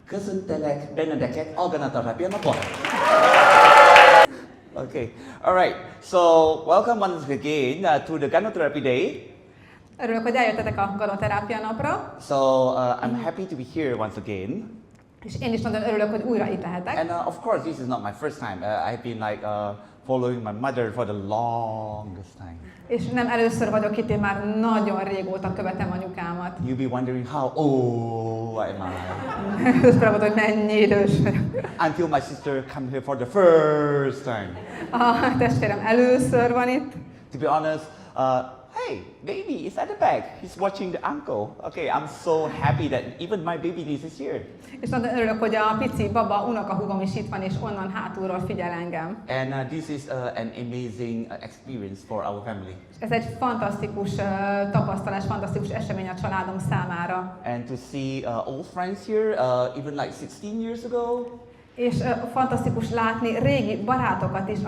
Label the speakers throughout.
Speaker 1: Köszöntelek benneteket a Ganoterápia napon. Okay, all right. So welcome once again to the Ganoterápia Day.
Speaker 2: Örülök, hogy eljöttetek a Ganoterápia napra.
Speaker 1: So I'm happy to be here once again.
Speaker 2: És én is nagyon örülök, hogy újra itt lehetek.
Speaker 1: And of course, this is not my first time. I've been like following my mother for the longest time.
Speaker 2: És nem először vagyok itt, én már nagyon régóta követem anyukámat.
Speaker 1: You'll be wondering how old am I?
Speaker 2: Ezt próbálod, hogy mennyi idős vagyok.
Speaker 1: Until my sister come here for the first time.
Speaker 2: A testvérem először van itt.
Speaker 1: To be honest, hey, baby is at the back. He's watching the uncle. Okay, I'm so happy that even my baby niece is here.
Speaker 2: És nagyon örülök, hogy a pici baba unokahúgom is itt van, és onnan hátulról figyel engem.
Speaker 1: And this is an amazing experience for our family.
Speaker 2: Ez egy fantasztikus tapasztalás, fantasztikus esemény a családom számára.
Speaker 1: And to see old friends here, even like 16 years ago.
Speaker 2: És fantasztikus látni régi barátokat is,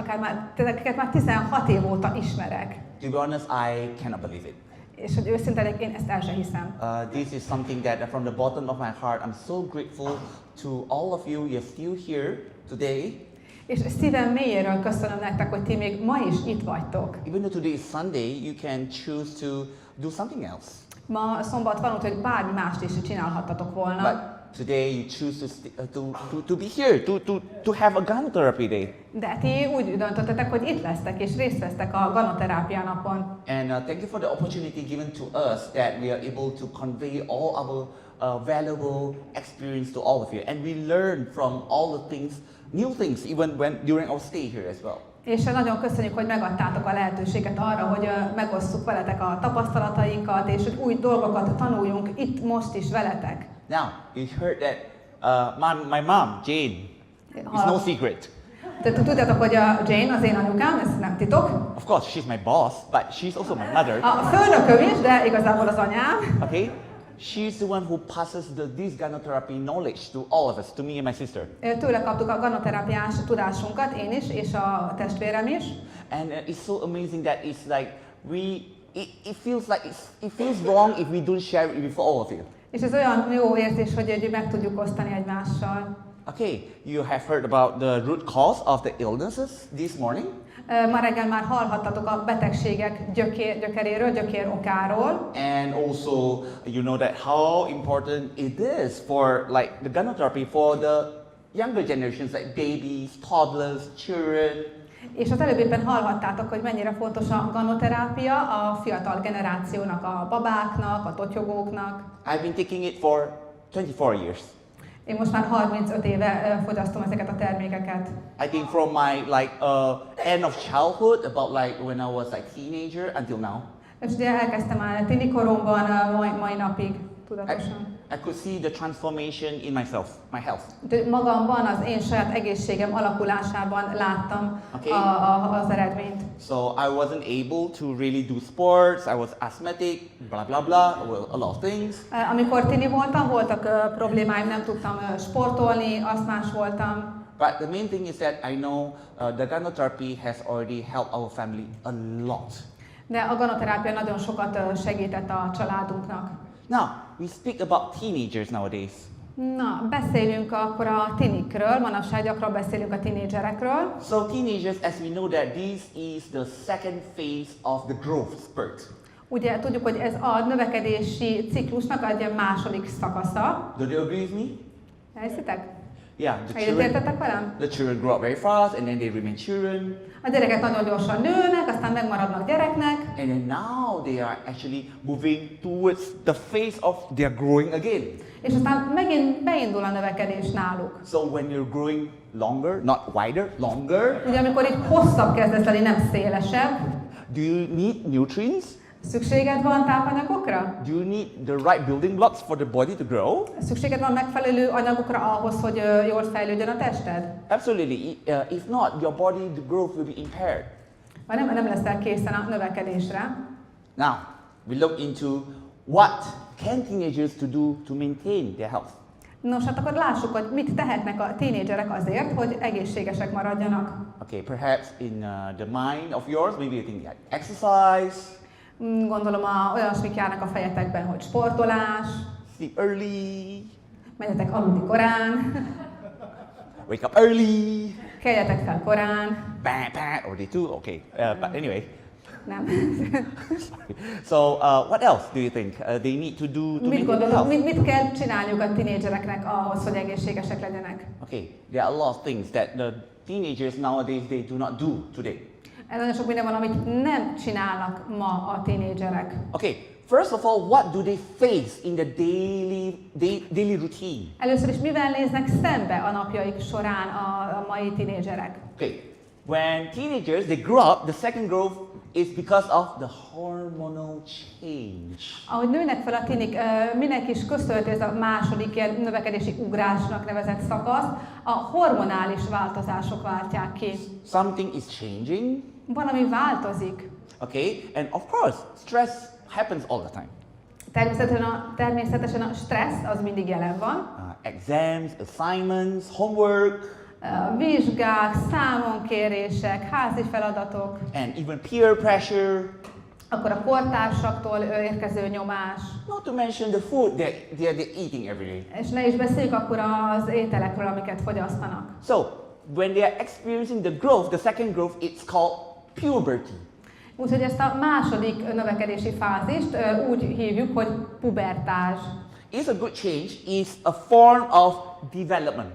Speaker 2: akiket már 16 év óta ismerek.
Speaker 1: To be honest, I cannot believe it.
Speaker 2: És hogy őszinte legyek, én ezt el sem hiszem.
Speaker 1: This is something that from the bottom of my heart, I'm so grateful to all of you. You're still here today.
Speaker 2: És szívem mélyéről köszönöm nektek, hogy ti még ma is itt vagytok.
Speaker 1: Even though today is Sunday, you can choose to do something else.
Speaker 2: Ma szombat van, úgyhogy bármi mást is csinálhattatok volna.
Speaker 1: But today you choose to be here, to have a Ganoterápia Day.
Speaker 2: De ti úgy döntöttetek, hogy itt lesztek és részt vesztek a Ganoterápia napon.
Speaker 1: And thank you for the opportunity given to us that we are able to convey all our valuable experience to all of you. And we learn from all the things, new things, even during our stay here as well.
Speaker 2: És nagyon köszönjük, hogy megadtátok a lehetőséget arra, hogy megosszuk veletek a tapasztalatainkat, és hogy új dolgokat tanuljunk itt most is veletek.
Speaker 1: Now, you heard that my mom, Jane, is no secret.
Speaker 2: Tehát tudjátok, hogy a Jane az én anyukám, ez nem titok.
Speaker 1: Of course, she's my boss, but she's also my mother.
Speaker 2: A főnököm is, de igazából az anyám.
Speaker 1: Okay? She's the one who passes this Ganoterápia knowledge to all of us, to me and my sister.
Speaker 2: Tőle kaptuk a ganoterápiás tudásunkat, én is, és a testvérem is.
Speaker 1: And it's so amazing that it's like it feels like it feels wrong if we don't share it with all of you.
Speaker 2: És ez olyan jó érzés, hogy meg tudjuk osztani egymással.
Speaker 1: Okay, you have heard about the root cause of the illnesses this morning.
Speaker 2: Ma reggel már hallhattatok a betegségek gyökeréről, gyökér okáról.
Speaker 1: And also, you know that how important it is for like the Ganoterápia for the younger generations, like babies, toddlers, children.
Speaker 2: És az előbb éppen hallhattátok, hogy mennyire fontos a ganoterápia a fiatal generációnak, a babáknak, a totyogóknak.
Speaker 1: I've been taking it for 24 years.
Speaker 2: Én most már 35 éve fogyasztom ezeket a termékeket.
Speaker 1: I think from my end of childhood, about like when I was like teenager until now.
Speaker 2: És ugye elkezdtem már tini koromban, mai napig tudatosan.
Speaker 1: I could see the transformation in myself, my health.
Speaker 2: Magamban, az én saját egészségem alakulásában láttam az eredményt.
Speaker 1: So I wasn't able to really do sports, I was asthmatic, blah blah blah, a lot of things.
Speaker 2: Amikor tini voltam, voltak problémáim, nem tudtam sportolni, asztmás voltam.
Speaker 1: But the main thing is that I know the Ganoterápia has already helped our family a lot.
Speaker 2: De a ganoterápia nagyon sokat segített a családunknak.
Speaker 1: Now, we speak about teenagers nowadays.
Speaker 2: Na, beszéljünk akkor a tinikről, manapság gyakran beszélünk a tinédzserekről.
Speaker 1: So teenagers, as we know that this is the second phase of the growth spurt.
Speaker 2: Ugye tudjuk, hogy ez a növekedési ciklusnak egy második szakasza.
Speaker 1: Do you agree with me?
Speaker 2: Elhiszitek?
Speaker 1: Yeah,
Speaker 2: Egyetértettek velem?
Speaker 1: the children grow up very fast and then they remain children.
Speaker 2: A gyerekek nagyon gyorsan nőnek, aztán megmaradnak gyereknek.
Speaker 1: And then now they are actually moving towards the phase of they are growing again.
Speaker 2: És aztán megint beindul a növekedés náluk.
Speaker 1: So when you're growing longer, not wider, longer.
Speaker 2: Ugye amikor itt hosszabb kezdesz lenni, nem szélesebb.
Speaker 1: Do you need nutrients?
Speaker 2: Szükséged van tápanyagokra?
Speaker 1: Do you need the right building blocks for the body to grow?
Speaker 2: Szükséged van megfelelő anyagokra ahhoz, hogy jól fejlődjön a tested?
Speaker 1: Absolutely. If not, your body, the growth will be impaired.
Speaker 2: Vagy nem leszel készen a növekedésre.
Speaker 1: Now, we look into what can teenagers to do to maintain their health.
Speaker 2: Nos, hát akkor lássuk, hogy mit tehetnek a tínédzserek azért, hogy egészségesek maradjanak.
Speaker 1: Okay, perhaps in the mind of yours, maybe you think like exercise,
Speaker 2: Gondolom olyasmik járnak a fejetekben, hogy sportolás,
Speaker 1: sleep early,
Speaker 2: menjetek aludni korán,
Speaker 1: wake up early,
Speaker 2: keljetek fel korán.
Speaker 1: already too, okay. But anyway,
Speaker 2: Nem.
Speaker 1: so what else do you think they need to do to
Speaker 2: Mit
Speaker 1: maintain their
Speaker 2: gondolod,
Speaker 1: health?
Speaker 2: mit kell csinálniuk a tínédzsereknek ahhoz, hogy egészségesek legyenek?
Speaker 1: Okay, there are a lot of things that the teenagers nowadays they do not do today.
Speaker 2: Ez nagyon sok minden van, amit nem csinálnak ma a tínédzserek.
Speaker 1: Okay, first of all, what do they face in the daily routine?
Speaker 2: Először is mivel néznek szembe a napjaik során a mai tínédzserek?
Speaker 1: Okay, when teenagers they grow up, the second growth is because of the hormonal change.
Speaker 2: Ahogy nőnek fel a tinik, mindenki is köszönhető ez a második ilyen növekedési ugrásnak nevezett szakasz, a hormonális változások váltják ki.
Speaker 1: Something is changing,
Speaker 2: Valami változik.
Speaker 1: okay, and of course, stress happens all the time.
Speaker 2: Természetesen a stressz az mindig jelen van.
Speaker 1: Exams, assignments, homework,
Speaker 2: Vizsgák, számonkérések, házi feladatok,
Speaker 1: and even peer pressure.
Speaker 2: akkor a kortársaktól érkező nyomás.
Speaker 1: Not to mention the food that they're eating every day.
Speaker 2: És ne is beszéljük akkor az ételekről, amiket fogyasztanak.
Speaker 1: So, when they are experiencing the growth, the second growth, it's called puberty.
Speaker 2: Úgyhogy ezt a második növekedési fázist úgy hívjuk, hogy pubertás.
Speaker 1: It's a good change, it's a form of development.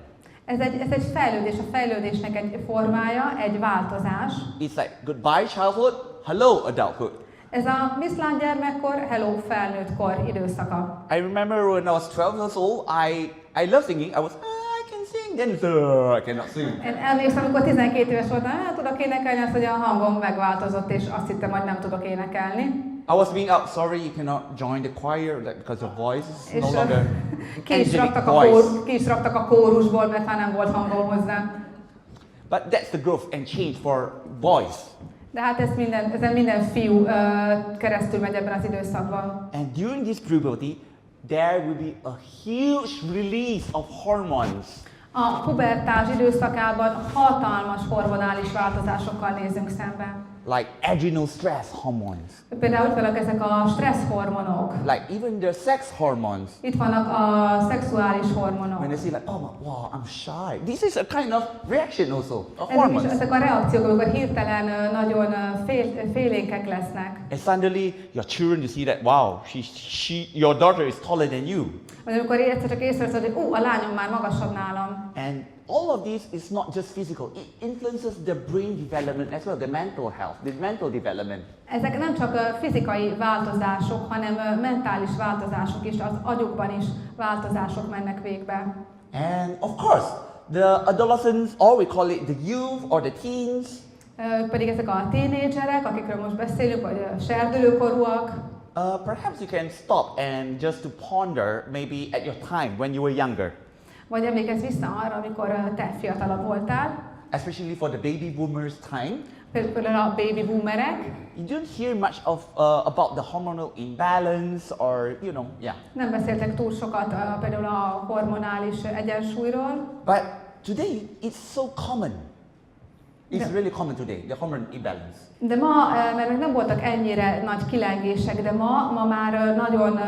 Speaker 2: Ez egy fejlődés, a fejlődésnek egy formája, egy változás.
Speaker 1: It's like goodbye childhood, hello adulthood.
Speaker 2: Ez a viszlát gyermekkor, hello felnőttkor időszaka.
Speaker 1: I remember when I was 12 years old, I love singing. I was, I can sing, then I cannot sing.
Speaker 2: Én emlékszem, amikor 12 éves voltam, tudok énekelni, azt, hogy a hangom megváltozott, és azt hittem, hogy nem tudok énekelni.
Speaker 1: I was being out, sorry, you cannot join the choir because your voice is
Speaker 2: És
Speaker 1: no longer
Speaker 2: ki is raktak a kórusból, mert már nem volt hangom hozzá.
Speaker 1: But that's the growth and change for boys.
Speaker 2: De hát ezen minden fiú keresztül megy ebben az időszakban.
Speaker 1: And during this puberty, there will be a huge release of hormones.
Speaker 2: A pubertás időszakában hatalmas hormonális változásokkal nézünk szembe.
Speaker 1: Like adrenal stress hormones.
Speaker 2: Például itt vannak ezek a stressz hormonok.
Speaker 1: Like even the sex hormones.
Speaker 2: Itt vannak a szexuális hormonok.
Speaker 1: When they say like, oh wow, I'm shy. This is a kind of reaction also, a hormones.
Speaker 2: Ezek a reakciók, amikor hirtelen nagyon félénkek lesznek.
Speaker 1: And suddenly your children, you see that, wow, your daughter is taller than you.
Speaker 2: Vagy amikor egyszer csak észreveszed, hogy a lányom már magasabb nálam.
Speaker 1: And all of this is not just physical. It influences the brain development as well, the mental health, the mental development.
Speaker 2: Ezek nem csak fizikai változások, hanem mentális változások is, az agyukban is változások mennek végbe.
Speaker 1: And of course, the adolescents, or we call it the youth or the teens,
Speaker 2: Pedig ezek a tínédzserek, akikről most beszélünk, vagy serdülőkorúak.
Speaker 1: perhaps you can stop and just to ponder maybe at your time when you were younger.
Speaker 2: Vagy emlékezz vissza arra, amikor te fiatalabb voltál.
Speaker 1: Especially for the baby boomers time.
Speaker 2: Például a baby boomerek.
Speaker 1: You don't hear much of about the hormonal imbalance or, you know, yeah.
Speaker 2: Nem beszéltek túl sokat például a hormonális egyensúlyról.
Speaker 1: But today it's so common. It's really common today, the hormone imbalance.
Speaker 2: De ma, mert nem voltak ennyire nagy kilengések, de ma már nagyon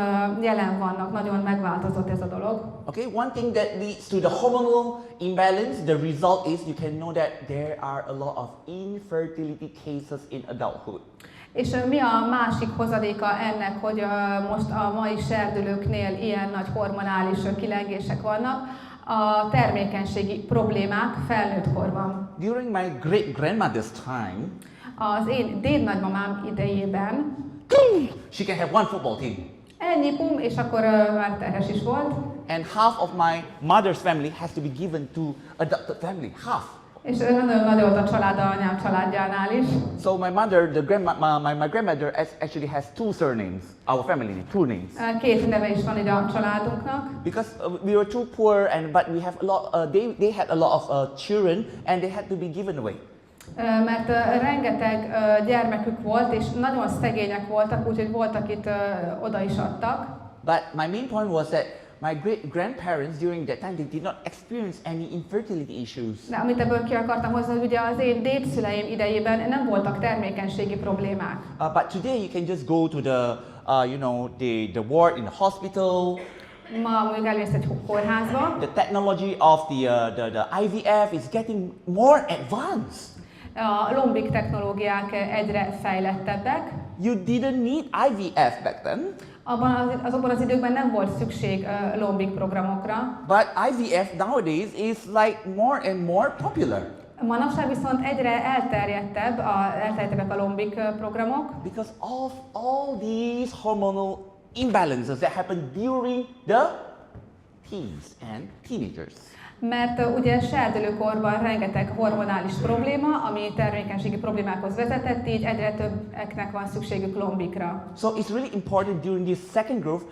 Speaker 2: jelen vannak, nagyon megváltozott ez a dolog.
Speaker 1: Okay, one thing that leads to the hormonal imbalance, the result is you can know that there are a lot of infertility cases in adulthood.
Speaker 2: És mi a másik hozadéka ennek, hogy most a mai serdülőknél ilyen nagy hormonális kilengések vannak? A termékenységi problémák felnőtt korban.
Speaker 1: During my great-grandmother's time,
Speaker 2: az én dédnagymamám idejében
Speaker 1: she can have one football team.
Speaker 2: ennyi pum, és akkor már terhes is volt.
Speaker 1: And half of my mother's family has to be given to adopted family, half.
Speaker 2: És nagyon nagy volt a család anyám családjánál is.
Speaker 1: So my mother, my grandmother actually has two surnames. Our family, two names.
Speaker 2: Két neve is van ide a családunknak.
Speaker 1: Because we were too poor, but we have a lot. They had a lot of children, and they had to be given away.
Speaker 2: Mert rengeteg gyermekük volt, és nagyon szegények voltak, úgyhogy volt, akit oda is adtak.
Speaker 1: But my main point was that my great-grandparents during that time, they did not experience any infertility issues.
Speaker 2: De amit ebből ki akartam hozni, hogy ugye az én dédszüleim idejében nem voltak termékenységi problémák.
Speaker 1: But today you can just go to the, the ward in the hospital.
Speaker 2: Ma mondjuk elmész egy kórházba.
Speaker 1: The technology of the IVF is getting more advanced.
Speaker 2: A lombik technológiák egyre fejlettebbek.
Speaker 1: You didn't need IVF back then.
Speaker 2: Azokban az időkben nem volt szükség lombik programokra.
Speaker 1: But IVF nowadays is like more and more popular.
Speaker 2: Manapság viszont egyre elterjedtebbek a lombik programok.
Speaker 1: Because of all these hormonal imbalances that happen during the teens and teenagers.
Speaker 2: Mert ugye serdülőkorban rengeteg hormonális probléma, ami termékenységi problémákhoz vezetett, így egyre többeknek van szükségük lombikra.
Speaker 1: So it's really important during this second growth,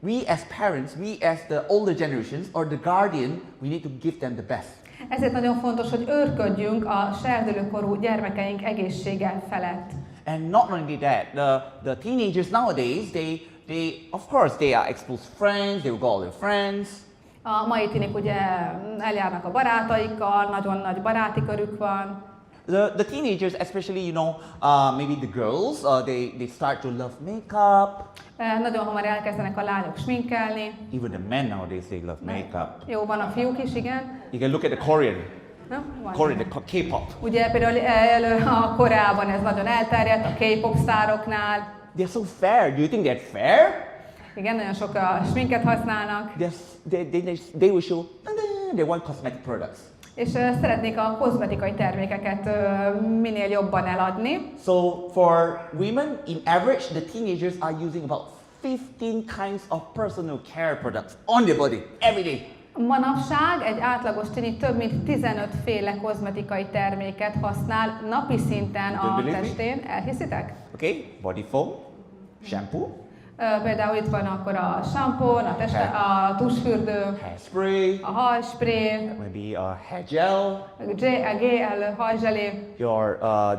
Speaker 1: we as parents, we as the older generations or the guardian, we need to give them the best.
Speaker 2: Ezért nagyon fontos, hogy őrködjünk a serdülőkorú gyermekeink egészsége felett.
Speaker 1: And not only that, the teenagers nowadays, of course they are exposed to friends, they will go all their friends.
Speaker 2: A mai tinik ugye eljárnak a barátaikkal, nagyon nagy baráti körük van.
Speaker 1: The teenagers, especially, maybe the girls, they start to love makeup.
Speaker 2: Nagyon hamar elkezdenek a lányok sminkelni.
Speaker 1: Even the men nowadays, they love makeup.
Speaker 2: Jó, van a fiúk is, igen.
Speaker 1: You can look at the Korean.
Speaker 2: Korean,
Speaker 1: the K-pop.
Speaker 2: Ugye például a Koreában ez nagyon elterjedt, a K-pop sztároknál.
Speaker 1: They're so fair. Do you think they're fair?
Speaker 2: Igen, nagyon sok sminket használnak.
Speaker 1: They will show they want cosmetic products.
Speaker 2: És szeretnék a kozmetikai termékeket minél jobban eladni.
Speaker 1: So for women, in average, the teenagers are using about 15 kinds of personal care products on their body every day.
Speaker 2: Manapság egy átlagos tini több mint 15 féle kozmetikai terméket használ napi szinten a testén. Elhiszitek?
Speaker 1: Okay, body foam, shampoo.
Speaker 2: Például itt van akkor a sampon, a tusfürdő,
Speaker 1: hairspray,
Speaker 2: a hajspré,
Speaker 1: maybe a hair gel,
Speaker 2: a gel, hajzselé,
Speaker 1: your all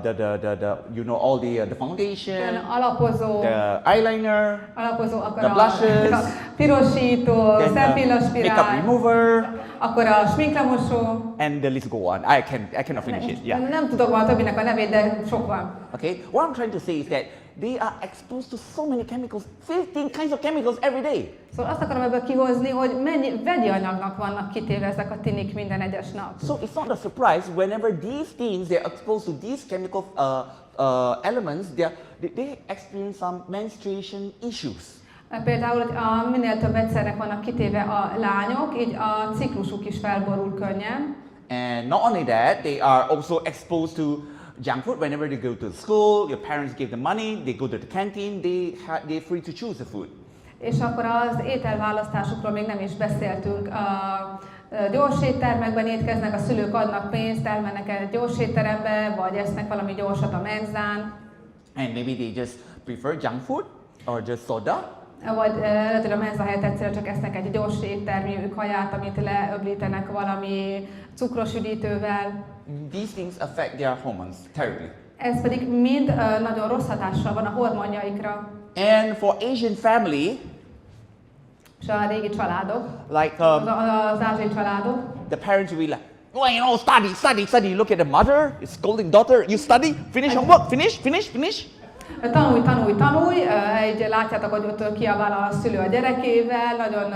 Speaker 1: the foundation,
Speaker 2: alapozó,
Speaker 1: the eyeliner,
Speaker 2: akkor
Speaker 1: the blushes,
Speaker 2: a pirosító, szempillaspirál,
Speaker 1: makeup remover,
Speaker 2: akkor a sminklemosó.
Speaker 1: And the list go on. I cannot finish it. Yeah.
Speaker 2: Nem tudok a többinek a nevét, de sok van.
Speaker 1: Okay. What I'm trying to say is that they are exposed to so many chemicals, 15 kinds of chemicals every day.
Speaker 2: Szóval azt akarom ebből kihozni, hogy mennyi vegyi anyagnak vannak kitéve ezek a tinik minden egyes nap.
Speaker 1: So it's not a surprise whenever these teens they're exposed to these chemical elements, they experience some menstruation issues.
Speaker 2: Például, hogy minél több vegyszernek vannak kitéve a lányok, így a ciklusuk is felborul könnyen.
Speaker 1: And not only that, they are also exposed to junk food. Whenever they go to school, your parents give them money, they go to the canteen, they're free to choose the food.
Speaker 2: És akkor az ételválasztásukról még nem is beszéltünk. Gyors éttermekben étkeznek, a szülők adnak pénzt, elmennek egy gyors étterembe, vagy esznek valami gyorsat a menzán.
Speaker 1: And maybe they just prefer junk food or just soda.
Speaker 2: Vagy lehet, hogy a menza helyett egyszerűen csak esznek egy gyors éttermi kaját, amit leöblítenek valami cukros üdítővel.
Speaker 1: These things affect their hormones terribly.
Speaker 2: Ez pedig mind nagyon rossz hatással van a hormonjaikra.
Speaker 1: And for Asian family,
Speaker 2: és a régi családok,
Speaker 1: like
Speaker 2: az ázsiai családok,
Speaker 1: the parents will be like, oh, study. Look at the mother, is scolding daughter, you study, finish homework, finish.
Speaker 2: Tanulj, látjátok, hogy ott kiabál a szülő a gyerekével, nagyon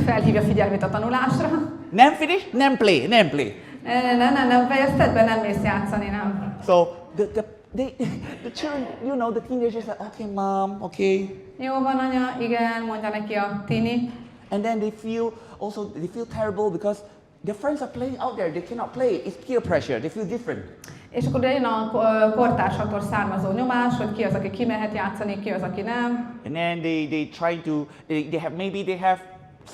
Speaker 2: felhívja figyelmét a tanulásra.
Speaker 1: Nem finish, nem play.
Speaker 2: Nem fejezted be, nem mész játszani, nem.
Speaker 1: So the children, the teenagers are okay, mom, okay.
Speaker 2: Jó van, anya, igen, mondja neki a tini.
Speaker 1: And then they feel terrible because their friends are playing out there, they cannot play. It's peer pressure, they feel different.
Speaker 2: És akkor jön a kortársaktól származó nyomás, hogy ki az, aki kimehet játszani, ki az, aki nem.
Speaker 1: And then they have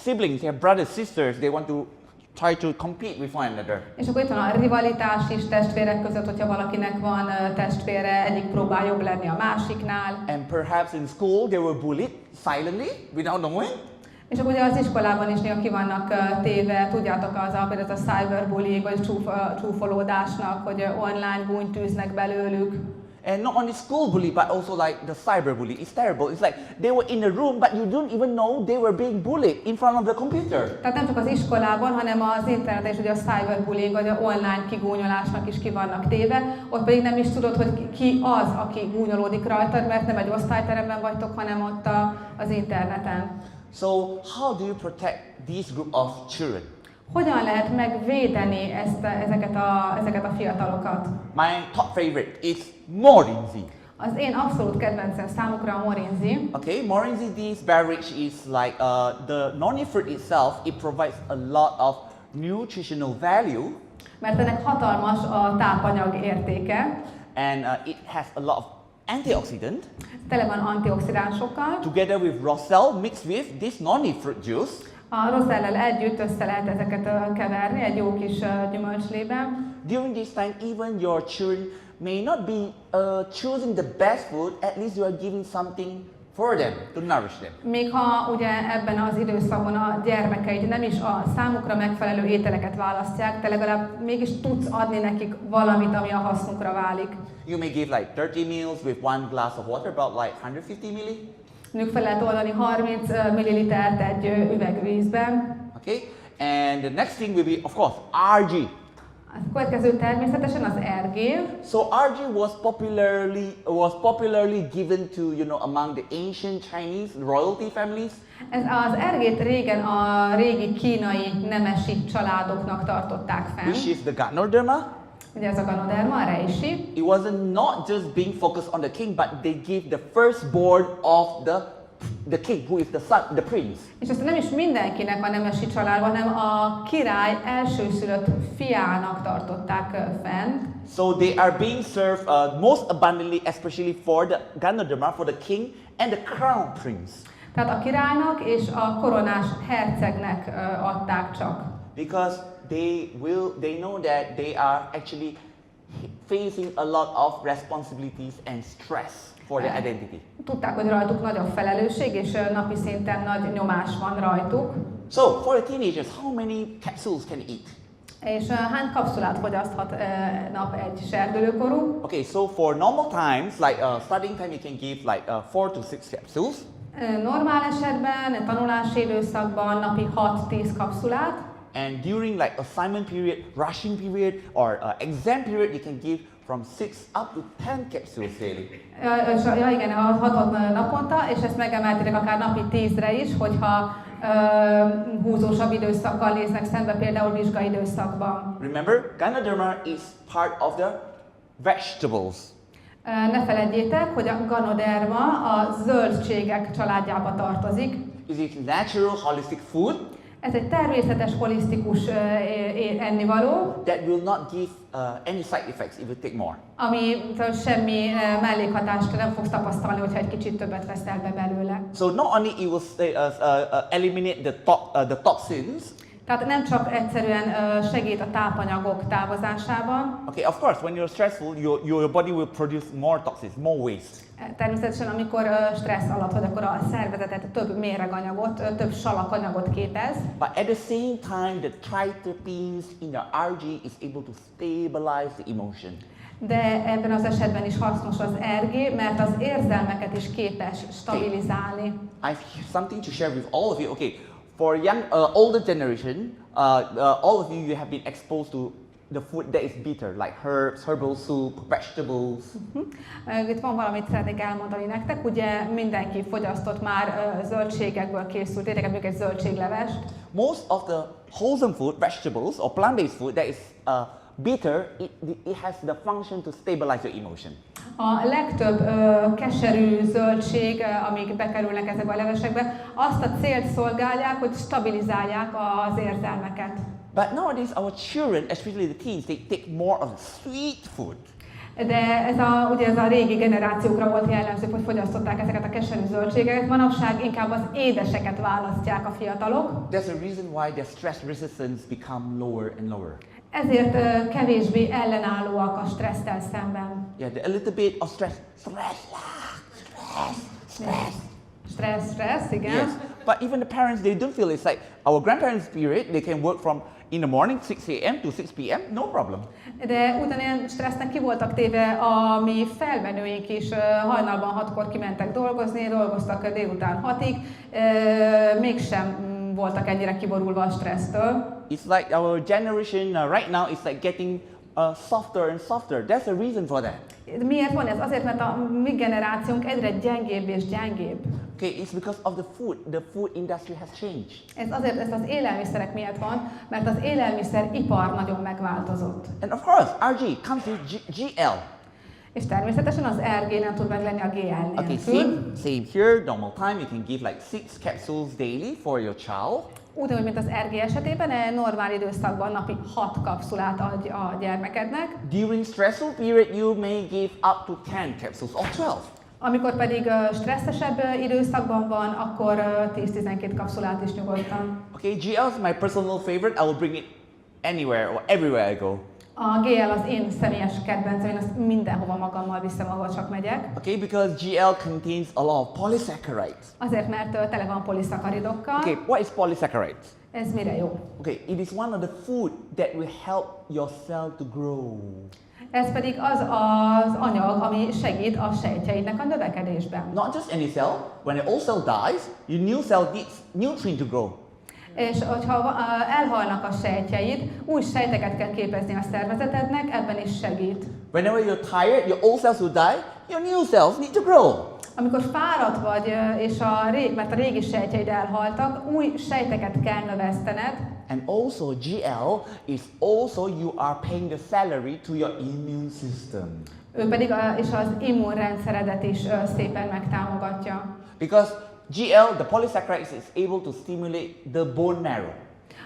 Speaker 1: siblings, they have brothers, sisters, they want to try to compete with one another.
Speaker 2: És akkor itt van a rivalitás is testvérek között, hogyha valakinek van testvére, egyik próbál jobb lenni a másiknál.
Speaker 1: And perhaps in school they were bullied silently, without knowing.
Speaker 2: És ugye az iskolában is néha ki vannak téve, tudjátok, például az a cyberbullying, vagy csúfolódásnak, hogy online gúnyt tűznek belőlük.
Speaker 1: And not only school bully, but also like the cyberbully. It's terrible. It's like they were in a room, but you don't even know they were being bullied in front of the computer.
Speaker 2: Tehát nem csak az iskolában, hanem az interneten is ugye a cyberbullying, vagy a online kigúnyolásnak is ki vannak téve. Ott pedig nem is tudod, hogy ki az, aki gúnyolódik rajtad, mert nem egy osztályteremben vagytok, hanem ott az interneten.
Speaker 1: So how do you protect this group of children?
Speaker 2: Hogyan lehet megvédeni ezeket a fiatalokat?
Speaker 1: My top favorite is morinzi.
Speaker 2: Az én abszolút kedvencem számukra a morinzi.
Speaker 1: Okay, morinzi, this beverage is like the noni fruit itself. It provides a lot of nutritional value.
Speaker 2: Mert ennek hatalmas a tápanyag értéke.
Speaker 1: And it has a lot of antioxidant.
Speaker 2: Tele van antioxidánsokkal.
Speaker 1: Together with roselle mixed with this noni fruit juice.
Speaker 2: A rosellel együtt össze lehet ezeket keverni egy jó kis gyümölcslében.
Speaker 1: During this time, even your children may not be choosing the best food, at least you are giving something for them to nourish them.
Speaker 2: Még ha ugye ebben az időszakban a gyermekeid nem is a számukra megfelelő ételeket választják, te legalább mégis tudsz adni nekik valamit, ami a hasznukra válik.
Speaker 1: You may give like 30 meals with one glass of water, about like 150 milli.
Speaker 2: Mondjuk fel lehet oldani 30 millilitert egy üvegvízben.
Speaker 1: Okay, and the next thing will be, of course, RG.
Speaker 2: A következő természetesen az RG.
Speaker 1: So RG was popularly given to, you know, among the ancient Chinese royalty families.
Speaker 2: Ez az RG-t régen a régi kínai nemesi családoknak tartották fenn.
Speaker 1: Which is the Ganoterápia.
Speaker 2: Ugye ez a Ganoterápia, a reisi.
Speaker 1: It wasn't not just being focused on the king, but they gave the firstborn of the king, who is the son, the prince.
Speaker 2: És ezt nem is mindenkinek a nemesi családban, hanem a király elsőszülött fiának tartották fent.
Speaker 1: So they are being served most abundantly, especially for the Ganoterápia, for the king and the crown prince.
Speaker 2: Tehát a királynak és a koronás hercegnek adták csak.
Speaker 1: Because they know that they are actually facing a lot of responsibilities and stress for their identity.
Speaker 2: Tudták, hogy rajtuk nagy a felelősség, és napi szinten nagy nyomás van rajtuk.
Speaker 1: So for the teenagers, how many capsules can eat?
Speaker 2: És hány kapszulát fogyaszthat nap egy serdülőkorú?
Speaker 1: Okay, so for normal times, like studying time, you can give like 4 to 6 capsules.
Speaker 2: Normál esetben, tanulási időszakban napi 6-10 kapszulát.
Speaker 1: And during like assignment period, rushing period, or exam period, you can give from 6 up to 10 capsules daily.
Speaker 2: Ja igen, 6 naponta, és ezt megemeltitek akár napi 10-re is, hogyha húzósabb időszakkal néznek szembe, például vizsgaidőszakban.
Speaker 1: Remember, Ganoterápia is part of the vegetables.
Speaker 2: Ne feledjétek, hogy a Ganoterápia a zöldségek családjába tartozik.
Speaker 1: It is natural, holistic food.
Speaker 2: Ez egy természetes, holisztikus ennivaló,
Speaker 1: that will not give any side effects if you take more.
Speaker 2: ami semmi mellékhatást nem fogsz tapasztalni, hogyha egy kicsit többet veszel be belőle.
Speaker 1: So not only it will eliminate the toxins.
Speaker 2: Tehát nem csak egyszerűen segít a tápanyagok távozásában.
Speaker 1: Okay, of course, when you're stressful, your body will produce more toxins, more waste.
Speaker 2: Természetesen, amikor stressz alatt vagy, akkor a szervezetet több méreganyagot, több salakanyagot képez.
Speaker 1: But at the same time, the triterpenes in the RG is able to stabilize the emotion.
Speaker 2: De ebben az esetben is hasznos az RG, mert az érzelmeket is képes stabilizálni.
Speaker 1: I have something to share with all of you. Okay, for young, older generation, all of you have been exposed to the food that is bitter, like herbs, herbal soup, vegetables.
Speaker 2: Itt van valamit szeretnék elmondani nektek. Ugye mindenki fogyasztott már zöldségekből készült ételeket, mondjuk egy zöldséglevest.
Speaker 1: Most of the wholesome food, vegetables or plant-based food that is bitter, it has the function to stabilize your emotion.
Speaker 2: A legtöbb keserű zöldség, amik bekerülnek ezekbe a levesekbe, azt a célt szolgálják, hogy stabilizálják az érzelmeket.
Speaker 1: But nowadays our children, especially the teens, they take more of the sweet food.
Speaker 2: De ugye ez a régi generációkra volt jellemző, hogy fogyasztották ezeket a keserű zöldségeket. Manapság inkább az édeseket választják a fiatalok.
Speaker 1: There's a reason why their stress resistance become lower and lower.
Speaker 2: Ezért kevésbé ellenállóak a stresszel szemben.
Speaker 1: Yeah, a little bit of stress.
Speaker 2: Stressz, igen.
Speaker 1: Yes, but even the parents, they don't feel it's like our grandparents' period, they can work from in the morning 6 a.m. to 6 p.m., no problem.
Speaker 2: De ugyanilyen stressznek ki voltak téve a mi felmenőink is, hajnalban 6-kor kimentek dolgozni, dolgoztak délután 6-ig, mégsem voltak ennyire kiborulva a stressztől.
Speaker 1: It's like our generation right now is like getting softer and softer. There's a reason for that.
Speaker 2: Miért van ez? Azért, mert a mi generációnk egyre gyengébb és gyengébb.
Speaker 1: Okay, it's because of the food. The food industry has changed.
Speaker 2: Ez azért, ez az élelmiszerek miatt van, mert az élelmiszeripar nagyon megváltozott.
Speaker 1: And of course, RG comes with GL.
Speaker 2: És természetesen az RG nem tud meglenni a GL
Speaker 1: Okay,
Speaker 2: nélkül.
Speaker 1: same here. Normal time, you can give like 6 capsules daily for your child.
Speaker 2: Ugyanúgy, mint az RG esetében, egy normál időszakban napi 6 kapszulát adj a gyermekednek.
Speaker 1: During stressful period, you may give up to 10 capsules or 12.
Speaker 2: Amikor pedig stresszesebb időszakban van, akkor 10-12 kapszulát is nyugodtan.
Speaker 1: Okay, GL is my personal favorite. I will bring it anywhere or everywhere I go.
Speaker 2: A GL az én személyes kedvencem, én azt mindenhova magammal viszem, ahol csak megyek.
Speaker 1: Okay, because GL contains a lot of polysaccharides.
Speaker 2: Azért, mert tele van poliszakaridokkal.
Speaker 1: Okay, what is polysaccharides?
Speaker 2: Ez mire jó?
Speaker 1: Okay, it is one of the food that will help your cell to grow.
Speaker 2: Ez pedig az anyag, ami segít a sejtjeidnek a növekedésben.
Speaker 1: Not just any cell. When an old cell dies, your new cell needs nutrient to grow.
Speaker 2: És hogyha elhalnak a sejtjeid, új sejteket kell képezni a szervezetednek, ebben is segít.
Speaker 1: Whenever you're tired, your old cells will die, your new cells need to grow.
Speaker 2: Amikor fáradt vagy, és mert a régi sejtjeid elhaltak, új sejteket kell növesztened.
Speaker 1: And also GL is also you are paying the salary to your immune system.
Speaker 2: Ő pedig és az immunrendszeredet is szépen megtámogatja.
Speaker 1: Because GL, the polysaccharides, is able to stimulate the bone marrow.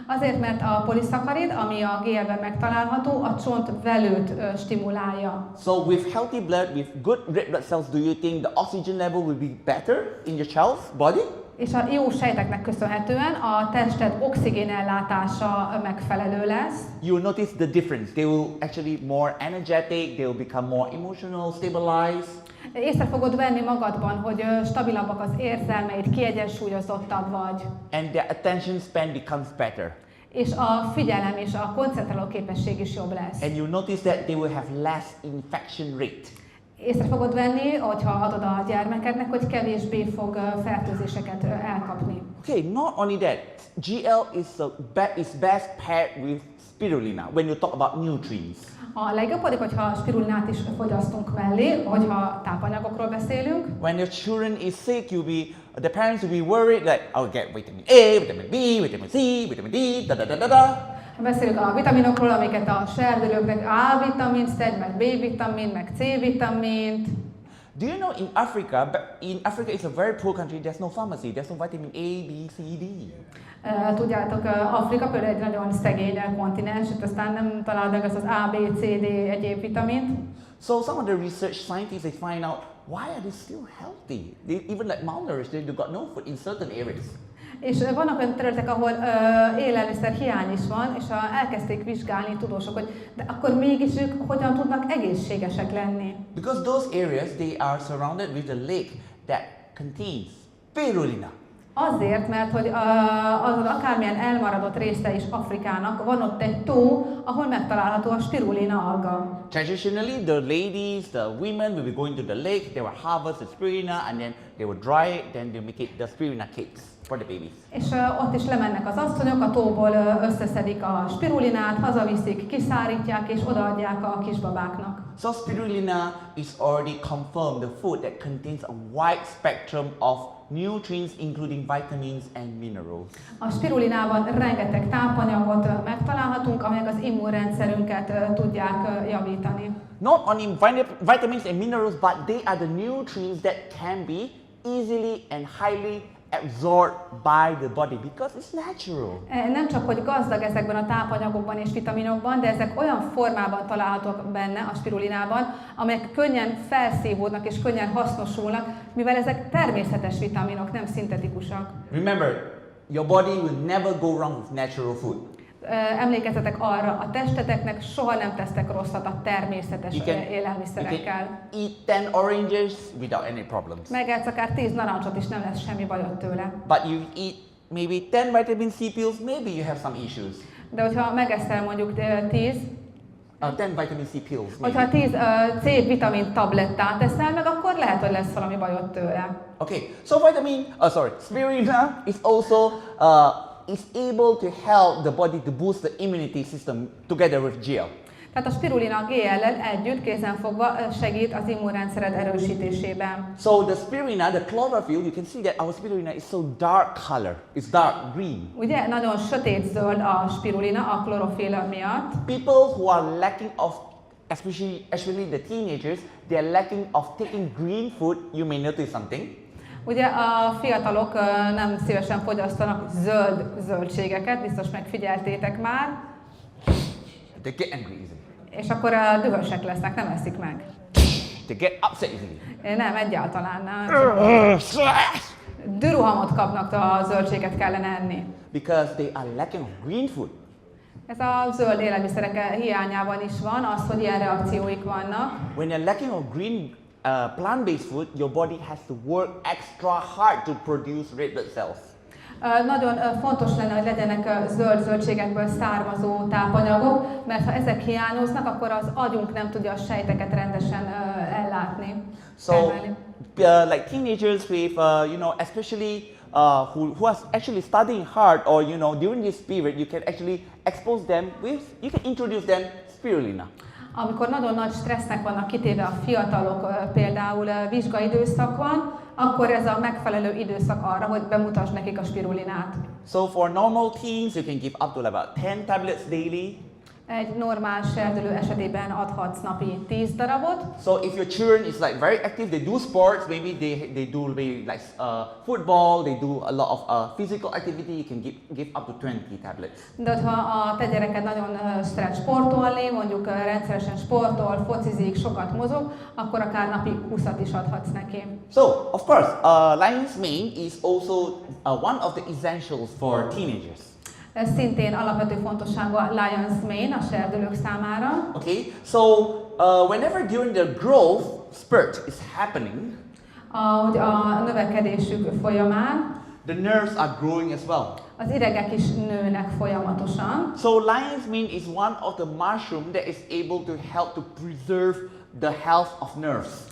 Speaker 2: Azért, mert a poliszakkarid, ami a GL-ben megtalálható, a csontvelőt stimulálja.
Speaker 1: So with healthy blood, with good red blood cells, do you think the oxygen level will be better in your child's body?
Speaker 2: És a jó sejteknek köszönhetően a tested oxigénellátása megfelelő lesz.
Speaker 1: You will notice the difference. They will actually more energetic, they will become more emotional, stabilized.
Speaker 2: Észre fogod venni magadban, hogy stabilabbak az érzelmeid, kiegyensúlyozottabb vagy.
Speaker 1: And their attention span becomes better.
Speaker 2: És a figyelem és a koncentráló képesség is jobb lesz.
Speaker 1: And you notice that they will have less infection rate.
Speaker 2: Észre fogod venni, hogyha adod a gyermekednek, hogy kevésbé fog fertőzéseket elkapni.
Speaker 1: Okay, not only that, GL is best paired with spirulina when you talk about nutrients.
Speaker 2: A legjobb pedig, hogyha spirulinát is fogyasztunk mellé, hogyha tápanyagokról beszélünk.
Speaker 1: When your children is sick, the parents will be worried that I'll get vitamin A, vitamin B, vitamin C, vitamin D, da da da da da.
Speaker 2: Beszélünk a vitaminokról, amiket a serdülőknek A-vitamint szed, meg B-vitamint, meg C-vitamint.
Speaker 1: Do you know in Africa is a very poor country, there's no pharmacy, there's no vitamin A, B, C, D.
Speaker 2: Tudjátok, Afrika például egy nagyon szegény kontinens, itt aztán nem találod meg az A, B, C, D egyéb vitamint.
Speaker 1: So some of the research scientists, they find out why are they still healthy? They even like malnourished, they got no food in certain areas.
Speaker 2: És vannak olyan területek, ahol élelmiszer hiány is van, és elkezdték vizsgálni tudósok, hogy de akkor mégis ők hogyan tudnak egészségesek lenni.
Speaker 1: Because those areas, they are surrounded with a lake that contains spirulina.
Speaker 2: Azért, mert hogy az akármilyen elmaradott része is Afrikának, van ott egy tó, ahol megtalálható a spirulina alga.
Speaker 1: Traditionally, the ladies, the women will be going to the lake, they will harvest the spirulina and then they will dry it, then they make it the spirulina cakes for the babies.
Speaker 2: És ott is lemennek az asszonyok, a tóból összeszedik a spirulinát, hazaviszik, kiszárítják és odaadják a kisbabáknak.
Speaker 1: So spirulina is already confirmed the food that contains a wide spectrum of nutrients including vitamins and minerals.
Speaker 2: A spirulinában rengeteg tápanyagot megtalálhatunk, amelyek az immunrendszerünket tudják javítani.
Speaker 1: Not only vitamins and minerals, but they are the nutrients that can be easily and highly absorbed by the body because it's natural.
Speaker 2: Nem csak, hogy gazdag ezekben a tápanyagokban és vitaminokban, de ezek olyan formában találhatók benne a spirulinában, amelyek könnyen felszívódnak és könnyen hasznosulnak, mivel ezek természetes vitaminok, nem szintetikusak.
Speaker 1: Remember, your body will never go wrong with natural food.
Speaker 2: Emlékezzetek arra, a testeteknek soha nem tesztek rosszat a természetes élelmiszerekkel.
Speaker 1: Eat 10 oranges without any problems.
Speaker 2: Megetsz akár 10 narancsot is, nem lesz semmi bajod tőle.
Speaker 1: But you eat maybe 10 vitamin C pills, maybe you have some issues.
Speaker 2: De hogyha megeszel mondjuk 10
Speaker 1: vitamin C pills.
Speaker 2: Hogyha 10 C-vitamin tablettát eszel meg, akkor lehet, hogy lesz valami bajod tőle.
Speaker 1: Okay, so spirulina is also is able to help the body to boost the immunity system together with gel.
Speaker 2: Tehát a spirulina GL-lel együtt kézenfogva segít az immunrendszered erősítésében.
Speaker 1: So the spirulina, the chlorophyll, you can see that our spirulina is so dark color. It's dark green.
Speaker 2: Ugye nagyon sötét zöld a spirulina a klorofilla miatt.
Speaker 1: People who are lacking of, especially the teenagers, they are lacking of taking green food. You may notice something.
Speaker 2: Ugye a fiatalok nem szívesen fogyasztanak zöldségeket, biztos megfigyeltétek már.
Speaker 1: They get angry easily.
Speaker 2: És akkor dühösek lesznek, nem eszik meg.
Speaker 1: They get upset easily.
Speaker 2: Nem, egyáltalán nem. Dürohamot kapnak, a zöldséget kellene enni.
Speaker 1: Because they are lacking of green food.
Speaker 2: Ez a zöld élelmiszerek hiányában is van, az, hogy ilyen reakcióik vannak.
Speaker 1: When you're lacking of green plant-based food, your body has to work extra hard to produce red blood cells.
Speaker 2: Nagyon fontos lenne, hogy legyenek zöldségekből származó tápanyagok, mert ha ezek hiányoznak, akkor az agyunk nem tudja a sejteket rendesen ellátni.
Speaker 1: So, like teenagers with, especially who are actually studying hard, or during this period, you can actually expose them with, you can introduce them spirulina.
Speaker 2: Amikor nagyon nagy stressznek vannak kitéve a fiatalok, például vizsgaidőszak van, akkor ez a megfelelő időszak arra, hogy bemutasd nekik a spirulinát.
Speaker 1: So for normal teens, you can give up to about 10 tablets daily.
Speaker 2: Egy normál serdülő esetében adhatsz napi 10 darabot.
Speaker 1: So if your children is like very active, they do sports, maybe they do like football, they do a lot of physical activity, you can give up to 20 tablets.
Speaker 2: De ha a te gyereked nagyon szeret sportolni, mondjuk rendszeresen sportol, focizik, sokat mozog, akkor akár napi 20-at is adhatsz neki.
Speaker 1: So, of course, lion's mane is also one of the essentials for teenagers.
Speaker 2: Ez szintén alapvető fontosságú a lion's mane a serdülők számára.
Speaker 1: Okay, so whenever during the growth spurt is happening,
Speaker 2: ahogy a növekedésük folyamán,
Speaker 1: the nerves are growing as well.
Speaker 2: Az idegek is nőnek folyamatosan.
Speaker 1: So lion's mane is one of the mushroom that is able to help to preserve the health of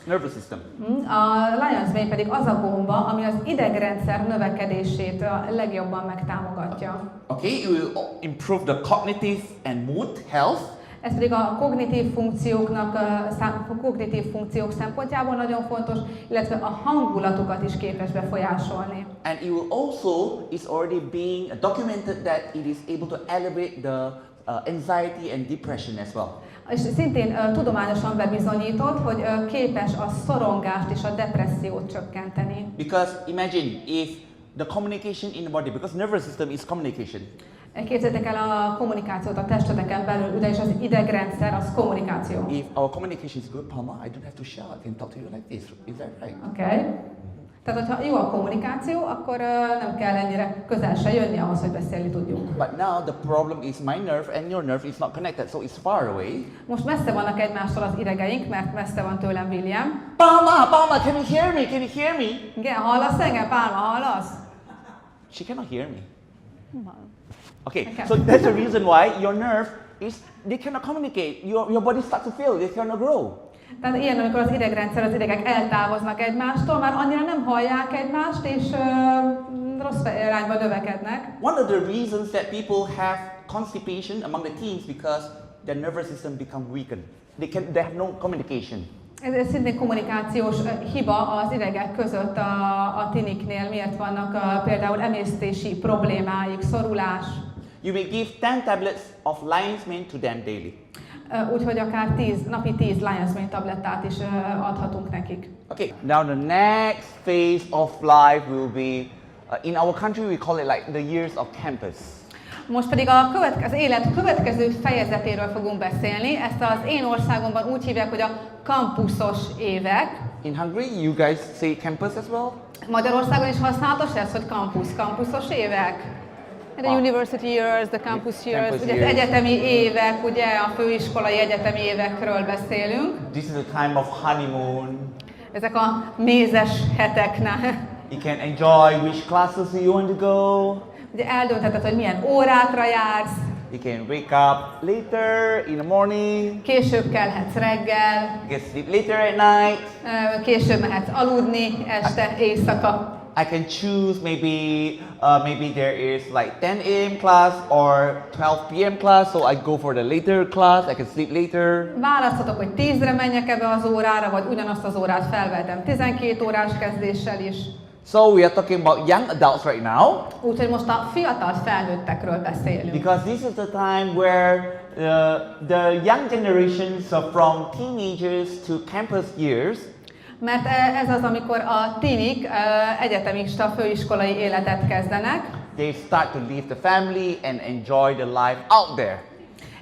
Speaker 1: nervous system.
Speaker 2: A lion's mane pedig az a gomba, ami az idegrendszer növekedését a legjobban megtámogatja.
Speaker 1: Okay, it will improve the cognitive and mood health.
Speaker 2: Ez pedig a kognitív funkciók szempontjából nagyon fontos, illetve a hangulatukat is képes befolyásolni.
Speaker 1: And it will also is already being documented that it is able to elevate the anxiety and depression as well.
Speaker 2: És szintén tudományosan bebizonyított, hogy képes a szorongást és a depressziót csökkenteni.
Speaker 1: Because imagine if the communication in the body, because nervous system is communication.
Speaker 2: Képzeljétek el a kommunikációt a testeteken belül, és az idegrendszer az kommunikáció.
Speaker 1: If our communication is good, Palma, I don't have to shout, I can talk to you like this. Is that right?
Speaker 2: Okay. Tehát, hogyha jó a kommunikáció, akkor nem kell ennyire közel se jönni ahhoz, hogy beszélni tudjunk.
Speaker 1: But now the problem is my nerve and your nerve is not connected, so it's far away.
Speaker 2: Most messze vannak egymástól az idegeink, mert messze van tőlem William.
Speaker 1: Palma, can you hear me? Can you hear me?
Speaker 2: Igen, hallasz engem, Pálma, hallasz?
Speaker 1: She cannot hear me. Okay, so that's the reason why your nerve is, they cannot communicate. Your body starts to fail, they cannot grow.
Speaker 2: Tehát ilyen, amikor az idegrendszer, az idegek eltávoznak egymástól, már annyira nem hallják egymást, és rossz irányba növekednek.
Speaker 1: One of the reasons that people have constipation among the teens because their nervous system become weakened. They have no communication.
Speaker 2: Ez szintén kommunikációs hiba az idegek között a tiniknél. Miért vannak például emésztési problémáik, szorulás?
Speaker 1: You may give 10 tablets of lion's mane to them daily.
Speaker 2: Úgyhogy akár napi 10 lion's mane tablettát is adhatunk nekik.
Speaker 1: Okay, now the next phase of life will be, in our country we call it like the years of campus.
Speaker 2: Most pedig az élet következő fejezetéről fogunk beszélni. Ezt az én országomban úgy hívják, hogy a kampuszos évek.
Speaker 1: In Hungary, you guys say campus as well?
Speaker 2: Magyarországon is használatos ez, hogy kampuszos évek? The university years, the campus years,
Speaker 1: Campus
Speaker 2: ugye az
Speaker 1: years.
Speaker 2: egyetemi évek, ugye a főiskolai egyetemi évekről beszélünk.
Speaker 1: This is the time of honeymoon.
Speaker 2: Ezek a mézes heteknek.
Speaker 1: You can enjoy which classes you want to go.
Speaker 2: Ugye eldöntheted, hogy milyen órákra jársz,
Speaker 1: You can wake up later in the morning.
Speaker 2: később kelhetsz reggel,
Speaker 1: You can sleep later at night.
Speaker 2: később mehetsz aludni este, éjszaka.
Speaker 1: I can choose maybe there is like 10 a.m. class or 12 p.m. class, so I go for the later class. I can sleep later.
Speaker 2: Választhatok, hogy 10-re menjek ebbe az órára, vagy ugyanazt az órát felvehetem 12 órás kezdéssel is.
Speaker 1: So we are talking about young adults right now,
Speaker 2: Úgyhogy most a fiatal felnőttekről beszélünk.
Speaker 1: because this is the time where the young generations from teenagers to campus years,
Speaker 2: Mert ez az, amikor a tinik egyetemista főiskolai életet kezdenek,
Speaker 1: they start to leave the family and enjoy the life out there.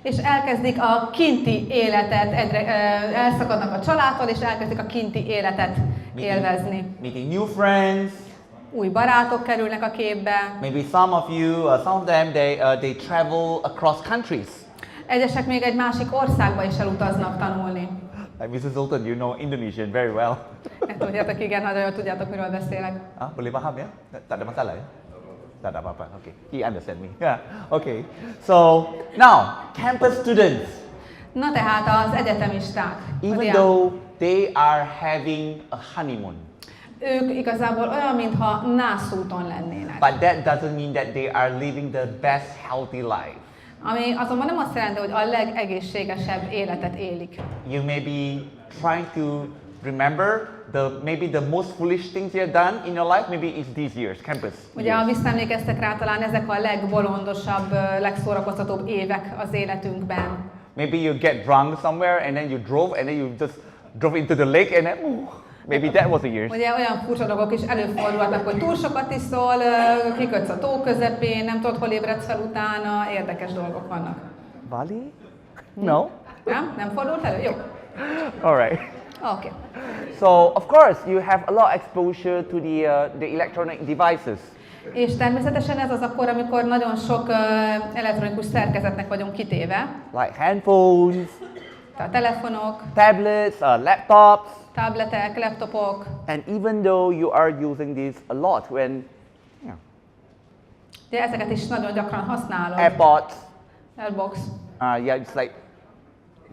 Speaker 2: és elkezdik a kinti életet, elszakadnak a családtól, és elkezdik a kinti életet élvezni.
Speaker 1: Meeting new friends.
Speaker 2: Új barátok kerülnek a képbe,
Speaker 1: Maybe some of them, they travel across countries.
Speaker 2: egyesek még egy másik országba is elutaznak tanulni.
Speaker 1: Like Mrs. Zoltan, you know Indonesian very well.
Speaker 2: Tudjátok, igen, nagyon jól tudjátok, miről beszélek.
Speaker 1: Boleh faham ya? Tak ada masalah ya? Tak ada apa-apa. Okay. He understand me. Yeah. Okay. So now, campus students,
Speaker 2: Na tehát az egyetemisták, a
Speaker 1: even
Speaker 2: diákok.
Speaker 1: though they are having a honeymoon,
Speaker 2: Ők igazából olyan, mintha nászúton lennének.
Speaker 1: but that doesn't mean that they are living the best healthy life.
Speaker 2: Ami azonban nem azt jelenti, hogy a legegészségesebb életet élik.
Speaker 1: You may be trying to remember maybe the most foolish things you have done in your life. Maybe it's these years, campus.
Speaker 2: Ugye, ha visszaemlékeztek rá, talán ezek a legbolondosabb, legszórakoztatóbb évek az életünkben.
Speaker 1: Maybe you get drunk somewhere and then you drove and then you just drove into the lake and then maybe that was the years.
Speaker 2: Ugye olyan furcsa dolgok is előfordulhatnak, hogy túl sokat iszol, kikötsz a tó közepén, nem tudod, hol ébredsz fel utána, érdekes dolgok vannak.
Speaker 1: Bali? No?
Speaker 2: Nem? Nem fordult elő? Jó.
Speaker 1: All right.
Speaker 2: Oké.
Speaker 1: So, of course, you have a lot of exposure to the electronic devices.
Speaker 2: És természetesen ez az a kor, amikor nagyon sok elektronikus szerkezetnek vagyunk kitéve.
Speaker 1: Like handphones,
Speaker 2: Tehát telefonok,
Speaker 1: tablets, laptops.
Speaker 2: tabletek, laptopok.
Speaker 1: And even though you are using this a lot when
Speaker 2: Ugye ezeket is nagyon gyakran használod.
Speaker 1: AirPods,
Speaker 2: Airbox.
Speaker 1: yeah, it's like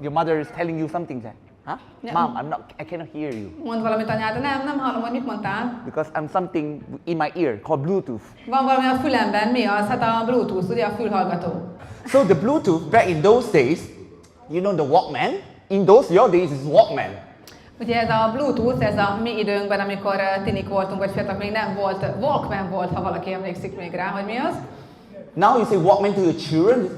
Speaker 1: your mother is telling you something there. Huh?
Speaker 2: Yeah.
Speaker 1: Mom, I cannot hear you.
Speaker 2: Mond valamit anyád, nem hallom, hogy mit mondtál.
Speaker 1: Because I'm something in my ear called Bluetooth.
Speaker 2: Van valami a fülemben, mi az? Hát a Bluetooth, ugye a fülhallgató.
Speaker 1: So the Bluetooth, back in those days, you know the Walkman? In your days is Walkman.
Speaker 2: Ugye ez a Bluetooth, ez a mi időnkben, amikor tinik voltunk, vagy fiatalok, még nem volt, Walkman volt, ha valaki emlékszik még rá, hogy mi az.
Speaker 1: Now you say Walkman to your children?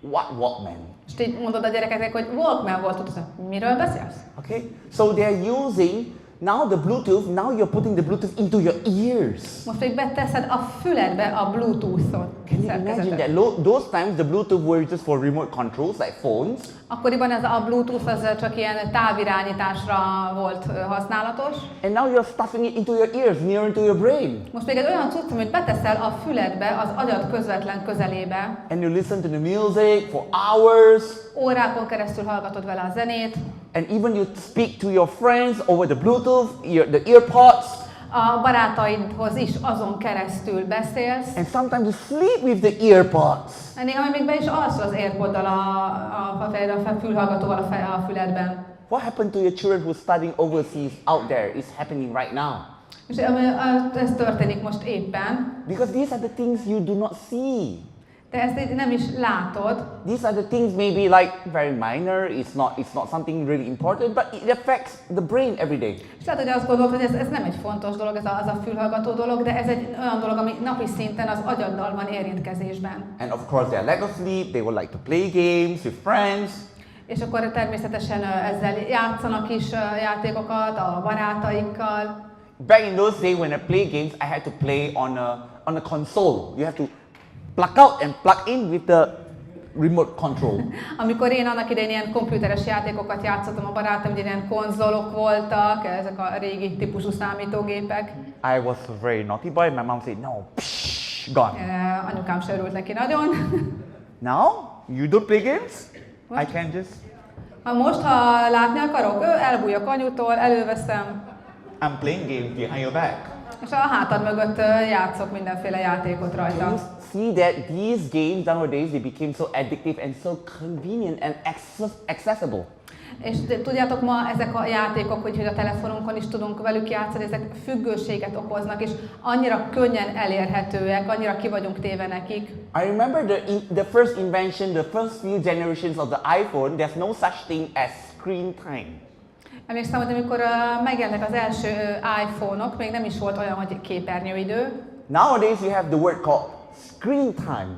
Speaker 1: What Walkman?
Speaker 2: És így mondod a gyerekeknek, hogy Walkman volt, tudod, miről beszélsz?
Speaker 1: Okay, so they're using now the Bluetooth, now you're putting the Bluetooth into your ears.
Speaker 2: Most még beteszed a füledbe a Bluetooth-ot.
Speaker 1: Can you imagine that? Those times the Bluetooth were just for remote controls, like phones.
Speaker 2: Akkoriban ez a Bluetooth az csak ilyen távirányításra volt használatos.
Speaker 1: And now you're stuffing it into your ears, near into your brain.
Speaker 2: Most még egy olyan cucc, amit beteszel a füledbe, az agyad közvetlen közelébe.
Speaker 1: And you listen to the music for hours.
Speaker 2: Órákon keresztül hallgatod vele a zenét.
Speaker 1: And even you speak to your friends over the Bluetooth, the earpods.
Speaker 2: A barátaidhoz is azon keresztül beszélsz.
Speaker 1: And sometimes you sleep with the earpods.
Speaker 2: Néha még be is alszol az AirPoddal a fülhallgatóval a füledben.
Speaker 1: What happened to your children who are studying overseas out there? It's happening right now.
Speaker 2: És ez történik most éppen.
Speaker 1: Because these are the things you do not see.
Speaker 2: Te ezt így nem is látod.
Speaker 1: These are the things maybe like very minor, it's not something really important, but it affects the brain every day.
Speaker 2: És lehet, hogy azt gondolod, hogy ez nem egy fontos dolog, ez a fülhallgató dolog, de ez egy olyan dolog, ami napi szinten az agyaddal van érintkezésben.
Speaker 1: And of course they are lack of sleep, they would like to play games with friends.
Speaker 2: És akkor természetesen ezzel játszanak is játékokat a barátaikkal.
Speaker 1: Back in those days when I play games, I had to play on a console. You have to plug out and plug in with the remote control.
Speaker 2: Amikor én annak idején ilyen komputeres játékokat játszottam a barátom, ugye ilyen konzolok voltak, ezek a régi típusú számítógépek.
Speaker 1: I was a very naughty boy. My mom said, no, psh, gone.
Speaker 2: Anyukám se örült neki nagyon.
Speaker 1: Now, you don't play games? I can just...
Speaker 2: Most, ha látni akarok, elbújok anyutól, előveszem,
Speaker 1: I'm playing games behind your back.
Speaker 2: és a hátad mögött játszok mindenféle játékot
Speaker 1: You
Speaker 2: rajta.
Speaker 1: see that these games nowadays, they became so addictive and so convenient and accessible.
Speaker 2: És tudjátok, ma ezek a játékok, hogy a telefonunkon is tudunk velük játszani, ezek függőséget okoznak, és annyira könnyen elérhetőek, annyira ki vagyunk téve nekik.
Speaker 1: I remember the first invention, the first few generations of the iPhone, there's no such thing as screen time.
Speaker 2: Emlékszem, hogy amikor megjelentek az első iPhone-ok, még nem is volt olyan, hogy képernyőidő.
Speaker 1: Nowadays you have the word called screen time.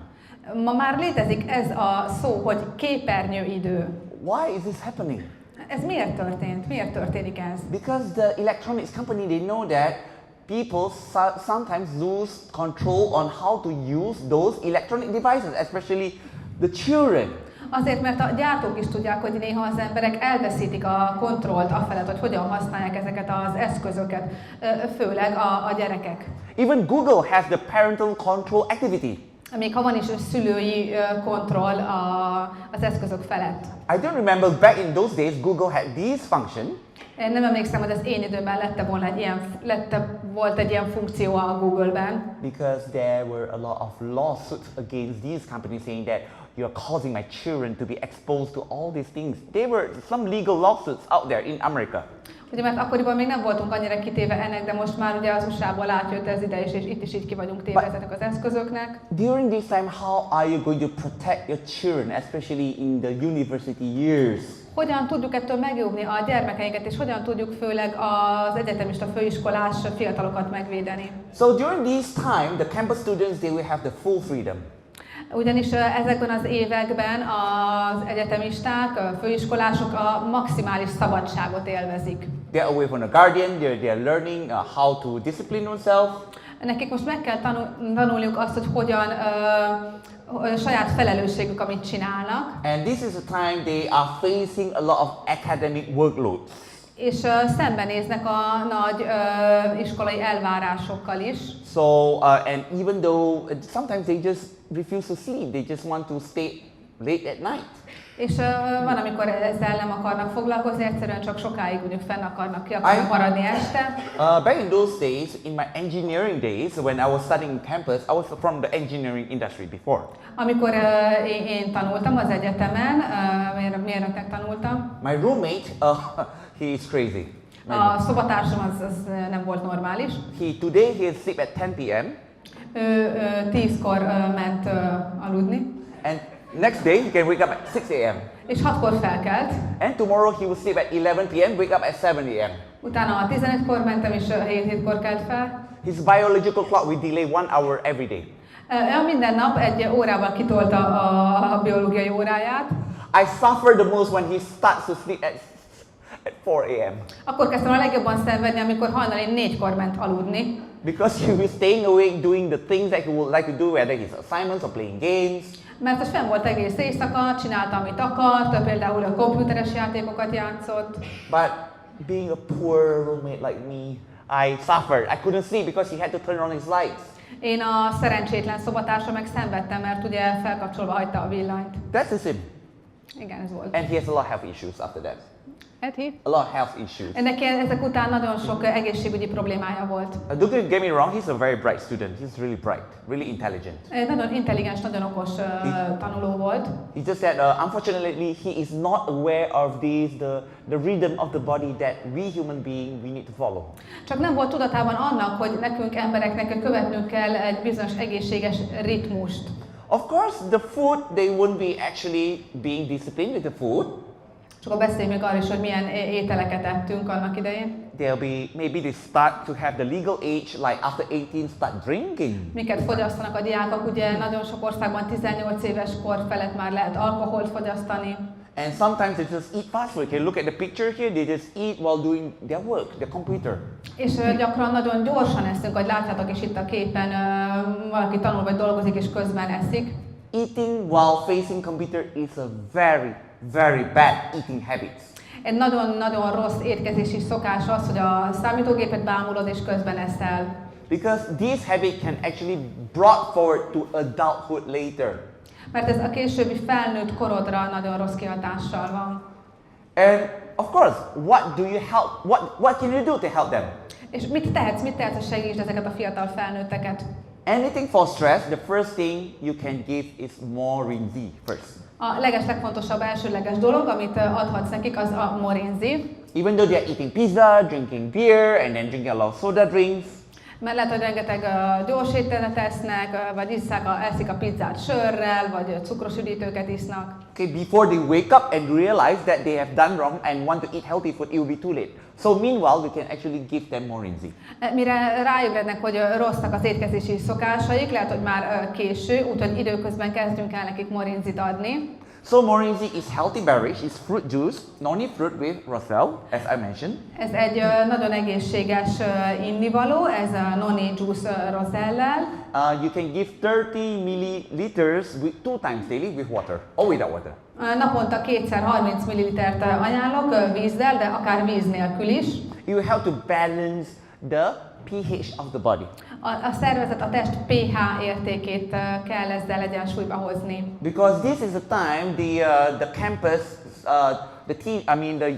Speaker 2: Ma már létezik ez a szó, hogy képernyőidő.
Speaker 1: Why is this happening?
Speaker 2: Ez miért történt? Miért történik ez?
Speaker 1: Because the electronics company, they know that people sometimes lose control on how to use those electronic devices, especially the children.
Speaker 2: Azért, mert a gyártók is tudják, hogy néha az emberek elveszítik a kontrollt afelett, hogy hogyan használják ezeket az eszközöket, főleg a gyerekek.
Speaker 1: Even Google has the parental control activity.
Speaker 2: Még ha van is szülői kontroll az eszközök felett.
Speaker 1: I don't remember back in those days Google had this function.
Speaker 2: Én nem emlékszem, hogy az én időben volt egy ilyen funkció a Google-ben.
Speaker 1: Because there were a lot of lawsuits against these companies saying that you are causing my children to be exposed to all these things. There were some legal lawsuits out there in America.
Speaker 2: Ugye, mert akkoriban még nem voltunk annyira kitéve ennek, de most már ugye az USA-ból átjött ez ide is, és itt is így ki vagyunk téve ezeknek az eszközöknek.
Speaker 1: During this time, how are you going to protect your children, especially in the university years?
Speaker 2: Hogyan tudjuk ettől megjóvni a gyermekeinket, és hogyan tudjuk főleg az egyetemista főiskolás fiatalokat megvédeni?
Speaker 1: So during this time, the campus students, they will have the full freedom.
Speaker 2: Ugyanis ezekben az években az egyetemisták, a főiskolások a maximális szabadságot élvezik.
Speaker 1: They're away from the guardian, they're learning how to discipline themselves.
Speaker 2: Nekik most meg kell tanulniuk azt, hogy hogyan saját felelősségük, amit csinálnak.
Speaker 1: And this is the time they are facing a lot of academic workloads.
Speaker 2: És szembenéznek a nagy iskolai elvárásokkal is.
Speaker 1: So, and even though sometimes they just refuse to sleep, they just want to stay late at night.
Speaker 2: És van, amikor ezzel nem akarnak foglalkozni, egyszerűen csak sokáig úgy fenn akarnak, ki akarnak maradni este.
Speaker 1: Back in those days, in my engineering days, when I was studying in campus, I was from the engineering industry before.
Speaker 2: Amikor én tanultam az egyetemen, mérnöknek tanultam.
Speaker 1: My roommate, he is crazy.
Speaker 2: A szobatársam az nem volt normális.
Speaker 1: Today he sleep at 10 p.m.
Speaker 2: Ő 10-kor ment aludni.
Speaker 1: And next day he can wake up at 6 a.m.
Speaker 2: És 6-kor felkelt.
Speaker 1: And tomorrow he will sleep at 11 p.m. wake up at 7 a.m.
Speaker 2: Utána 11-kor mentem, és 7-kor kelt fel.
Speaker 1: His biological clock will delay 1 hour every day.
Speaker 2: Minden nap egy órával kitolta a biológiai óráját.
Speaker 1: I suffer the most when he starts to sleep at 4 a.m.
Speaker 2: Akkor kezdtem a legjobban szenvedni, amikor hajnali 4-kor ment aludni.
Speaker 1: Because he was staying awake doing the things that he would like to do, whether his assignments or playing games.
Speaker 2: Mert az fenn volt egész éjszaka, csinálta, amit akart, például a komputeres játékokat játszott.
Speaker 1: But being a poor roommate like me, I suffered. I couldn't sleep because he had to turn on his lights.
Speaker 2: Én a szerencsétlen szobatársa meg szenvedtem, mert ugye felkapcsolva hagyta a villanyt.
Speaker 1: That's him.
Speaker 2: Igen, ez volt.
Speaker 1: And he has a lot of health issues after that.
Speaker 2: Eti?
Speaker 1: A lot of health issues.
Speaker 2: Neki ezek után nagyon sok egészségügyi problémája volt.
Speaker 1: Don't get me wrong, he's a very bright student. He's really bright, really intelligent.
Speaker 2: Nagyon intelligens, nagyon okos tanuló volt.
Speaker 1: It's just that unfortunately he is not aware of the rhythm of the body that we human beings we need to follow.
Speaker 2: Csak nem volt tudatában annak, hogy nekünk embereknek követnünk kell egy bizonyos egészséges ritmust.
Speaker 1: Of course, the food, they won't be actually being disciplined with the food.
Speaker 2: Csak akkor beszéljünk még arról is, hogy milyen ételeket ettünk annak idején.
Speaker 1: Maybe they start to have the legal age, like after 18 start drinking.
Speaker 2: Miket fogyasztanak a diákok, ugye nagyon sok országban 18 éves kor felett már lehet alkoholt fogyasztani.
Speaker 1: And sometimes they just eat fast food. You can look at the picture here, they just eat while doing their work, their computer.
Speaker 2: És gyakran nagyon gyorsan eszünk, ahogy látjátok is itt a képen, valaki tanul vagy dolgozik és közben eszik.
Speaker 1: Eating while facing computer is a very, very bad eating habit.
Speaker 2: Egy nagyon-nagyon rossz étkezési szokás az, hogy a számítógépet bámulod és közben eszel.
Speaker 1: Because this habit can actually brought forward to adulthood later.
Speaker 2: Mert ez a későbbi felnőtt korodra nagyon rossz kihatással van.
Speaker 1: And of course, what can you do to help them?
Speaker 2: És mit tehetsz, hogy segítsd ezeket a fiatal felnőtteket?
Speaker 1: Anything for stress, the first thing you can give is morinzi first.
Speaker 2: A legfontosabb elsőleges dolog, amit adhatsz nekik, az a morinzi.
Speaker 1: Even though they are eating pizza, drinking beer, and then drinking a lot of soda drinks.
Speaker 2: Mert lehet, hogy rengeteg gyors ételt esznek, vagy eszik a pizzát sörrel, vagy cukros üdítőket isznak.
Speaker 1: Okay, before they wake up and realize that they have done wrong and want to eat healthy food, it will be too late. So meanwhile, we can actually give them morinzi.
Speaker 2: Mire ráébrednek, hogy rosszak az étkezési szokásaik, lehet, hogy már késő, úgyhogy időközben kezdjünk el nekik morinzit adni.
Speaker 1: So morinzi is healthy beverage, it's fruit juice, noni fruit with roselle, as I mentioned.
Speaker 2: Ez egy nagyon egészséges innivaló, ez a noni juice rosellel.
Speaker 1: You can give 30 milliliters 2 times daily with water, or without water.
Speaker 2: Naponta kétszer 30 ml-t ajánlok vízzel, de akár víz nélkül is.
Speaker 1: It will help to balance the pH of the body.
Speaker 2: A szervezet, a test pH értékét kell ezzel egyensúlyba hozni.
Speaker 1: Because this is the time the campus, the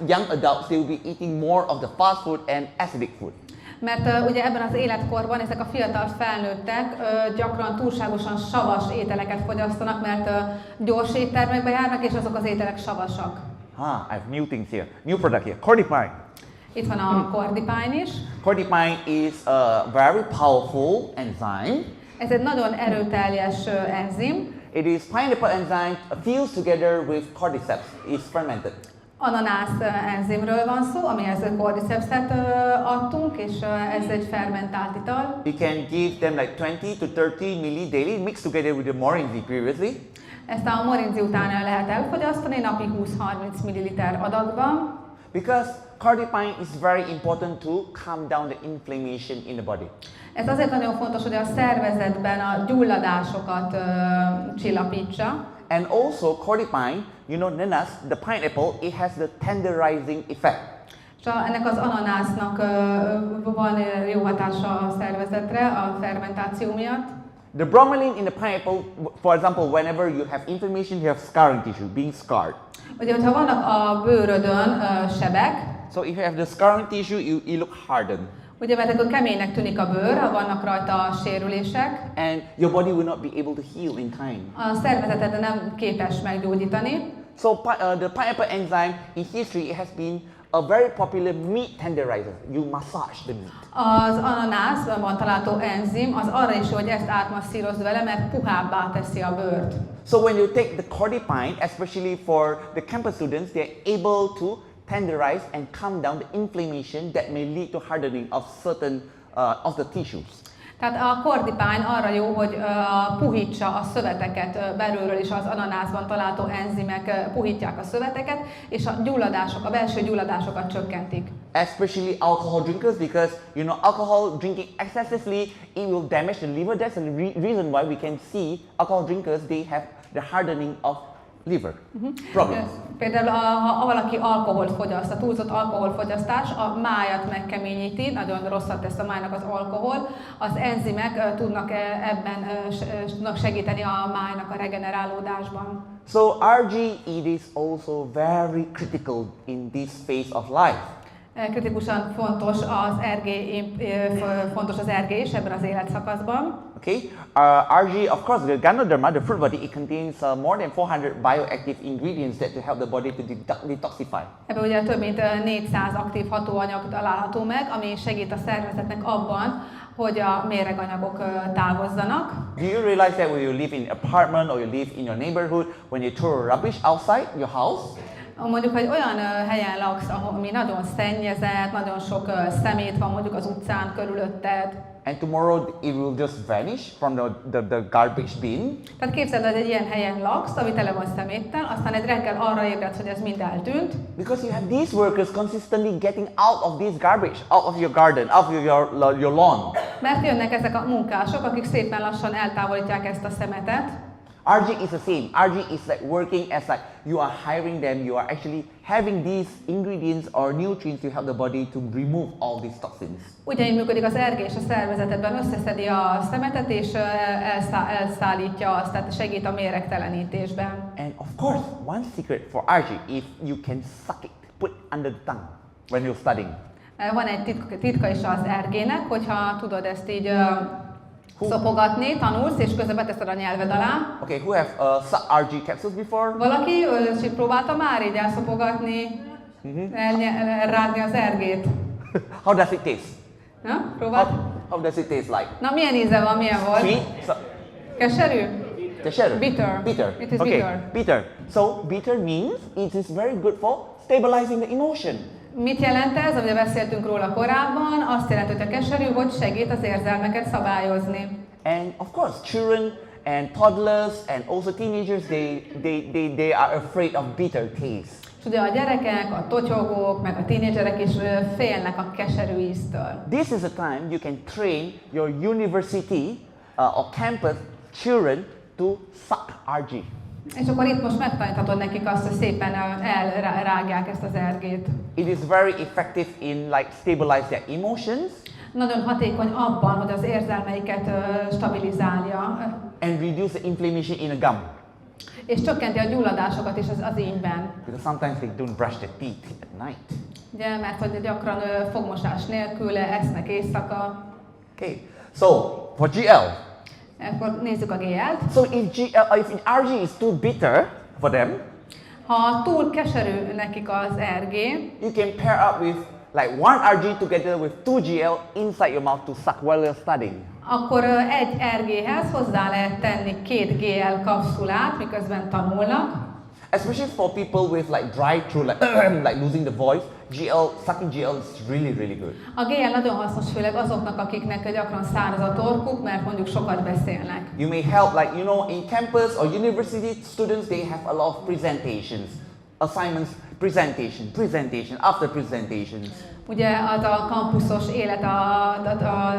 Speaker 1: young adults, they will be eating more of the fast food and acidic food.
Speaker 2: Mert ugye ebben az életkorban ezek a fiatal felnőttek gyakran túlságosan savas ételeket fogyasztanak, mert gyors éttermekbe járnak, és azok az ételek savasak.
Speaker 1: I have new things here, new product here, cordipine.
Speaker 2: Itt van a cordipine is.
Speaker 1: Cordipine is a very powerful enzyme.
Speaker 2: Ez egy nagyon erőteljes enzim.
Speaker 1: It is pineapple enzyme fused together with cordyceps. It's fermented.
Speaker 2: Ananász enzimről van szó, amihez cordycepset adtunk, és ez egy fermentált ital.
Speaker 1: You can give them like 20 to 30 milli daily, mixed together with the morinzi previously.
Speaker 2: Ezt a morinzi után lehet elfogyasztani, napi 20-30 ml adagban.
Speaker 1: Because cordipine is very important to calm down the inflammation in the body.
Speaker 2: Ez azért nagyon fontos, hogy a szervezetben a gyulladásokat csillapítsa.
Speaker 1: And also cordipine, you know, nanas, the pineapple, it has the tenderizing effect.
Speaker 2: És ennek az ananásznak van jó hatása a szervezetre a fermentáció miatt.
Speaker 1: The bromelain in the pineapple, for example, whenever you have inflammation, you have scarring tissue, being scarred.
Speaker 2: Ugye, hogyha vannak a bőrödön sebek,
Speaker 1: so if you have the scarring tissue, you look hardened.
Speaker 2: Ugye, mert akkor keménynek tűnik a bőr, ha vannak rajta sérülések.
Speaker 1: And your body will not be able to heal in time.
Speaker 2: A szervezeted nem képes meggyógyítani.
Speaker 1: So the pineapple enzyme in history it has been a very popular meat tenderizer. You massage the meat.
Speaker 2: Az ananászban található enzim az arra is, hogy ezt átmasszírozd vele, mert puhábbá teszi a bőrt.
Speaker 1: So when you take the cordipine, especially for the campus students, they are able to tenderize and calm down the inflammation that may lead to hardening of certain of the tissues.
Speaker 2: Tehát a cordipine arra jó, hogy puhítsa a szöveteket belülről, és az ananászban található enzimek puhítják a szöveteket, és a gyulladások, a belső gyulladásokat csökkentik.
Speaker 1: Especially alcohol drinkers, because you know alcohol drinking excessively it will damage the liver. That's the reason why we can see alcohol drinkers they have the hardening of liver problems.
Speaker 2: Például ha valaki alkoholt fogyaszt, a túlzott alkoholfogyasztás a májat megkeményíti, nagyon rosszat tesz a májnak az alkohol. Az enzimek tudnak ebben segíteni a májnak a regenerálódásban.
Speaker 1: So RG it is also very critical in this phase of life.
Speaker 2: Kritikusan fontos az RG is ebben az életszakaszban.
Speaker 1: Okay, RG, of course, the Ganoterápia, the fruit body, it contains more than 400 bioactive ingredients that to help the body to detoxify.
Speaker 2: Ebben ugye több mint 400 aktív hatóanyag található meg, ami segít a szervezetnek abban, hogy a méreganyagok távozzanak.
Speaker 1: Do you realize that when you live in an apartment or you live in your neighborhood, when you throw rubbish outside your house?
Speaker 2: Mondjuk, hogy olyan helyen laksz, ami nagyon szennyezett, nagyon sok szemét van mondjuk az utcán körülötted.
Speaker 1: And tomorrow it will just vanish from the garbage bin.
Speaker 2: Tehát képzeld, hogy egy ilyen helyen laksz, ami tele van szeméttel, aztán egy reggel arra ébredsz, hogy ez mind eltűnt.
Speaker 1: Because you have these workers consistently getting out of this garbage, out of your garden, out of your lawn.
Speaker 2: Mert jönnek ezek a munkások, akik szépen lassan eltávolítják ezt a szemetet.
Speaker 1: RG is the same. RG is like working as like you are hiring them, you are actually having these ingredients or nutrients to help the body to remove all these toxins.
Speaker 2: Ugyanígy működik az ergés a szervezetedben, összeszedi a szemetet és elszállítja azt, tehát segít a méregtelenítésben.
Speaker 1: And of course, one secret for RG, if you can suck it, put under the tongue when you're studying.
Speaker 2: Van egy titka is az ergének, hogyha tudod ezt így szopogatni, tanulsz, és közben beteszed a nyelved alá.
Speaker 1: Okay, who have sucked RG capsules before?
Speaker 2: Valaki próbálta már így elszopogatni, elrágni az ergét?
Speaker 1: How does it taste?
Speaker 2: Na, próbáld?
Speaker 1: How does it taste like?
Speaker 2: Na, milyen íze van, milyen volt?
Speaker 1: Sweet?
Speaker 2: Keserű?
Speaker 1: Keserű?
Speaker 2: Bitter.
Speaker 1: Bitter.
Speaker 2: It is
Speaker 1: okay.
Speaker 2: bitter.
Speaker 1: Bitter. So bitter means it is very good for stabilizing the emotion.
Speaker 2: Mit jelent ez? Ugye beszéltünk róla korábban, azt jelenti, hogy a keserű, hogy segít az érzelmeket szabályozni.
Speaker 1: And of course, children and toddlers and also teenagers, they are afraid of bitter taste.
Speaker 2: És ugye a gyerekek, a totyogók, meg a tínédzserek is félnek a keserű íztől.
Speaker 1: This is a time you can train your university or campus children to suck RG.
Speaker 2: És akkor itt most megtaníthatod nekik azt, hogy szépen elrágják ezt az ergét.
Speaker 1: It is very effective in like stabilize their emotions.
Speaker 2: Nagyon hatékony abban, hogy az érzelmeiket stabilizálja.
Speaker 1: And reduce the inflammation in the gum.
Speaker 2: És csökkenti a gyulladásokat is az ínyben.
Speaker 1: Because sometimes they don't brush their teeth at night.
Speaker 2: Ugye, mert hogy gyakran fogmosás nélkül esznek éjszaka.
Speaker 1: Okay, so for GL.
Speaker 2: Akkor nézzük a GL-t.
Speaker 1: So if RG is too bitter for them,
Speaker 2: ha túl keserű nekik az RG,
Speaker 1: you can pair up with like one RG together with 2 GL inside your mouth to suck while you're studying.
Speaker 2: Akkor egy RG-hez hozzá lehet tenni 2 GL kapszulát, miközben tanulnak.
Speaker 1: Especially for people with like dry throat, like losing the voice, sucking GL is really good.
Speaker 2: A GL nagyon hasznos, főleg azoknak, akiknek gyakran száraz a torkuk, mert mondjuk sokat beszélnek.
Speaker 1: You may help, like you know, in campus or university students, they have a lot of presentations, assignments, presentation, after presentations.
Speaker 2: Ugye az a kampuszos élet,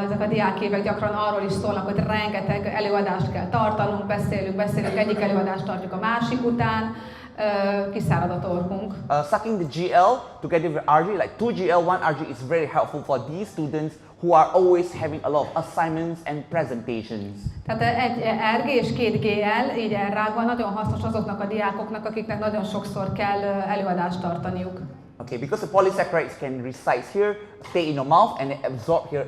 Speaker 2: ezek a diákévek gyakran arról is szólnak, hogy rengeteg előadást kell tartanunk, beszélünk, egyik előadást tartjuk a másik után, kiszárad a torkunk.
Speaker 1: Sucking the GL together with RG, like 2 GL, 1 RG is very helpful for these students who are always having a lot of assignments and presentations.
Speaker 2: Tehát egy RG és 2 GL így elrágva nagyon hasznos azoknak a diákoknak, akiknek nagyon sokszor kell előadást tartaniuk.
Speaker 1: Okay, because the polysaccharides can reside here, stay in your mouth and absorb here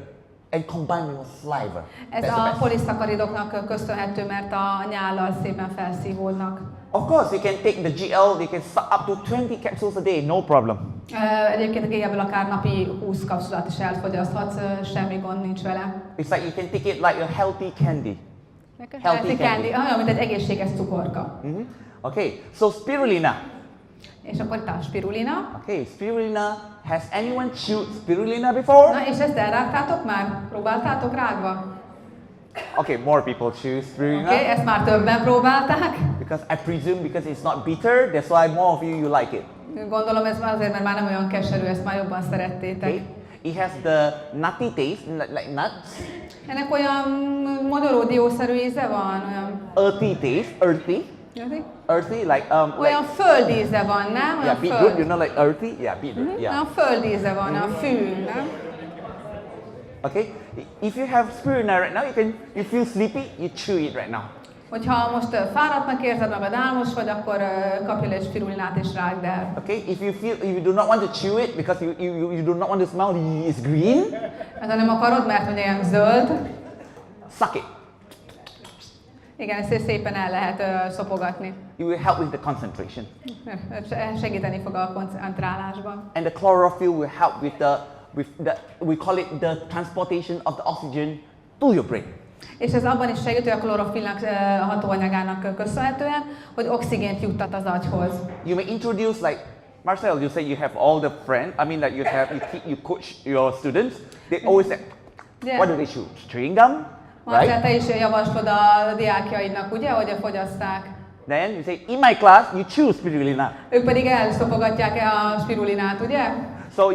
Speaker 1: and combine with saliva.
Speaker 2: Ez a poliszakkaridoknak köszönhető, mert a nyállal szépen felszívódnak.
Speaker 1: Of course, you can take the GL, you can suck up to 20 capsules a day, no problem.
Speaker 2: Egyébként a GL-ből akár napi 20 kapszulát is elfogyaszthatsz, semmi gond nincs vele.
Speaker 1: It's like you can take it like a healthy candy.
Speaker 2: Healthy candy, olyan, mint egy egészséges cukorka.
Speaker 1: Okay, so spirulina.
Speaker 2: És akkor itt a spirulina.
Speaker 1: Okay, spirulina. Has anyone chewed spirulina before?
Speaker 2: Na, és ezt elrágtátok már? Próbáltátok rágva?
Speaker 1: Okay, more people chew spirulina.
Speaker 2: Okay, ezt már többen próbálták.
Speaker 1: Because I presume because it's not bitter, that's why more of you like it.
Speaker 2: Gondolom ez azért, mert már nem olyan keserű, ezt már jobban szerettétek.
Speaker 1: Okay. It has the nutty taste, like nuts.
Speaker 2: Ennek olyan magyaró diószerű íze van, olyan...
Speaker 1: Earthy taste, earthy. Earthy, like
Speaker 2: olyan földíze van, nem?
Speaker 1: Yeah, beetroot, you know, like earthy. Yeah, beetroot. Yeah.
Speaker 2: Olyan földíze van, olyan fű, nem?
Speaker 1: Okay. If you have spirulina right now, you feel sleepy, you chew it right now.
Speaker 2: Hogyha most fáradtnak érzed magad, álmos vagy, akkor kapj egy spirulinát és rágd el.
Speaker 1: Okay. If you do not want to chew it because you do not want to smell it's green.
Speaker 2: Ha nem akarod, mert hogy ilyen zöld.
Speaker 1: Suck it.
Speaker 2: Igen, ezt szépen el lehet szopogatni.
Speaker 1: It will help with the concentration.
Speaker 2: Segíteni fog a koncentrálásban.
Speaker 1: And the chlorophyll will help with the we call it the transportation of the oxygen to your brain.
Speaker 2: És ez abban is segít, hogy a klorofillnak hatóanyagának köszönhetően, hogy oxigént juttat az agyhoz.
Speaker 1: You may introduce like Marcel, you say you have all the friends. I mean, like you coach your students. They always say, what do they chew? Chewing gum,
Speaker 2: Marcel, te is javaslod a diákjaidnak, ugye, hogy fogyaszták.
Speaker 1: Then you say, in my class, you chew spirulina.
Speaker 2: Ők pedig elszopogatják a spirulinát, ugye?
Speaker 1: So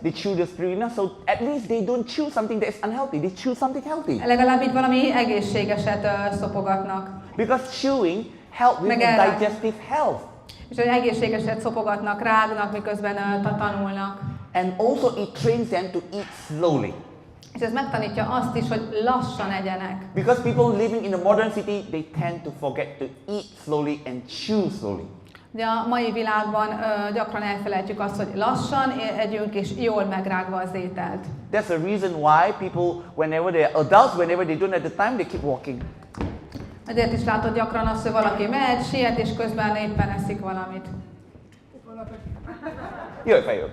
Speaker 1: they they chew the spirulina, so at least they don't chew something that is unhealthy. They chew something healthy.
Speaker 2: Legalább így valami egészségeset szopogatnak.
Speaker 1: Because chewing helps with the digestive health.
Speaker 2: És hogy egészségeset szopogatnak, rágnak, miközben tanulnak.
Speaker 1: And also it trains them to eat slowly.
Speaker 2: És ez megtanítja azt is, hogy lassan egyenek.
Speaker 1: Because people living in the modern city, they tend to forget to eat slowly and chew slowly.
Speaker 2: Ugye a mai világban gyakran elfelejtjük azt, hogy lassan együnk és jól megrágva az ételt.
Speaker 1: That's the reason why people, whenever they are adults, whenever they don't have the time, they keep walking.
Speaker 2: Ezért is látod gyakran azt, hogy valaki megy, siet, és közben éppen eszik valamit.
Speaker 1: Jó fejő.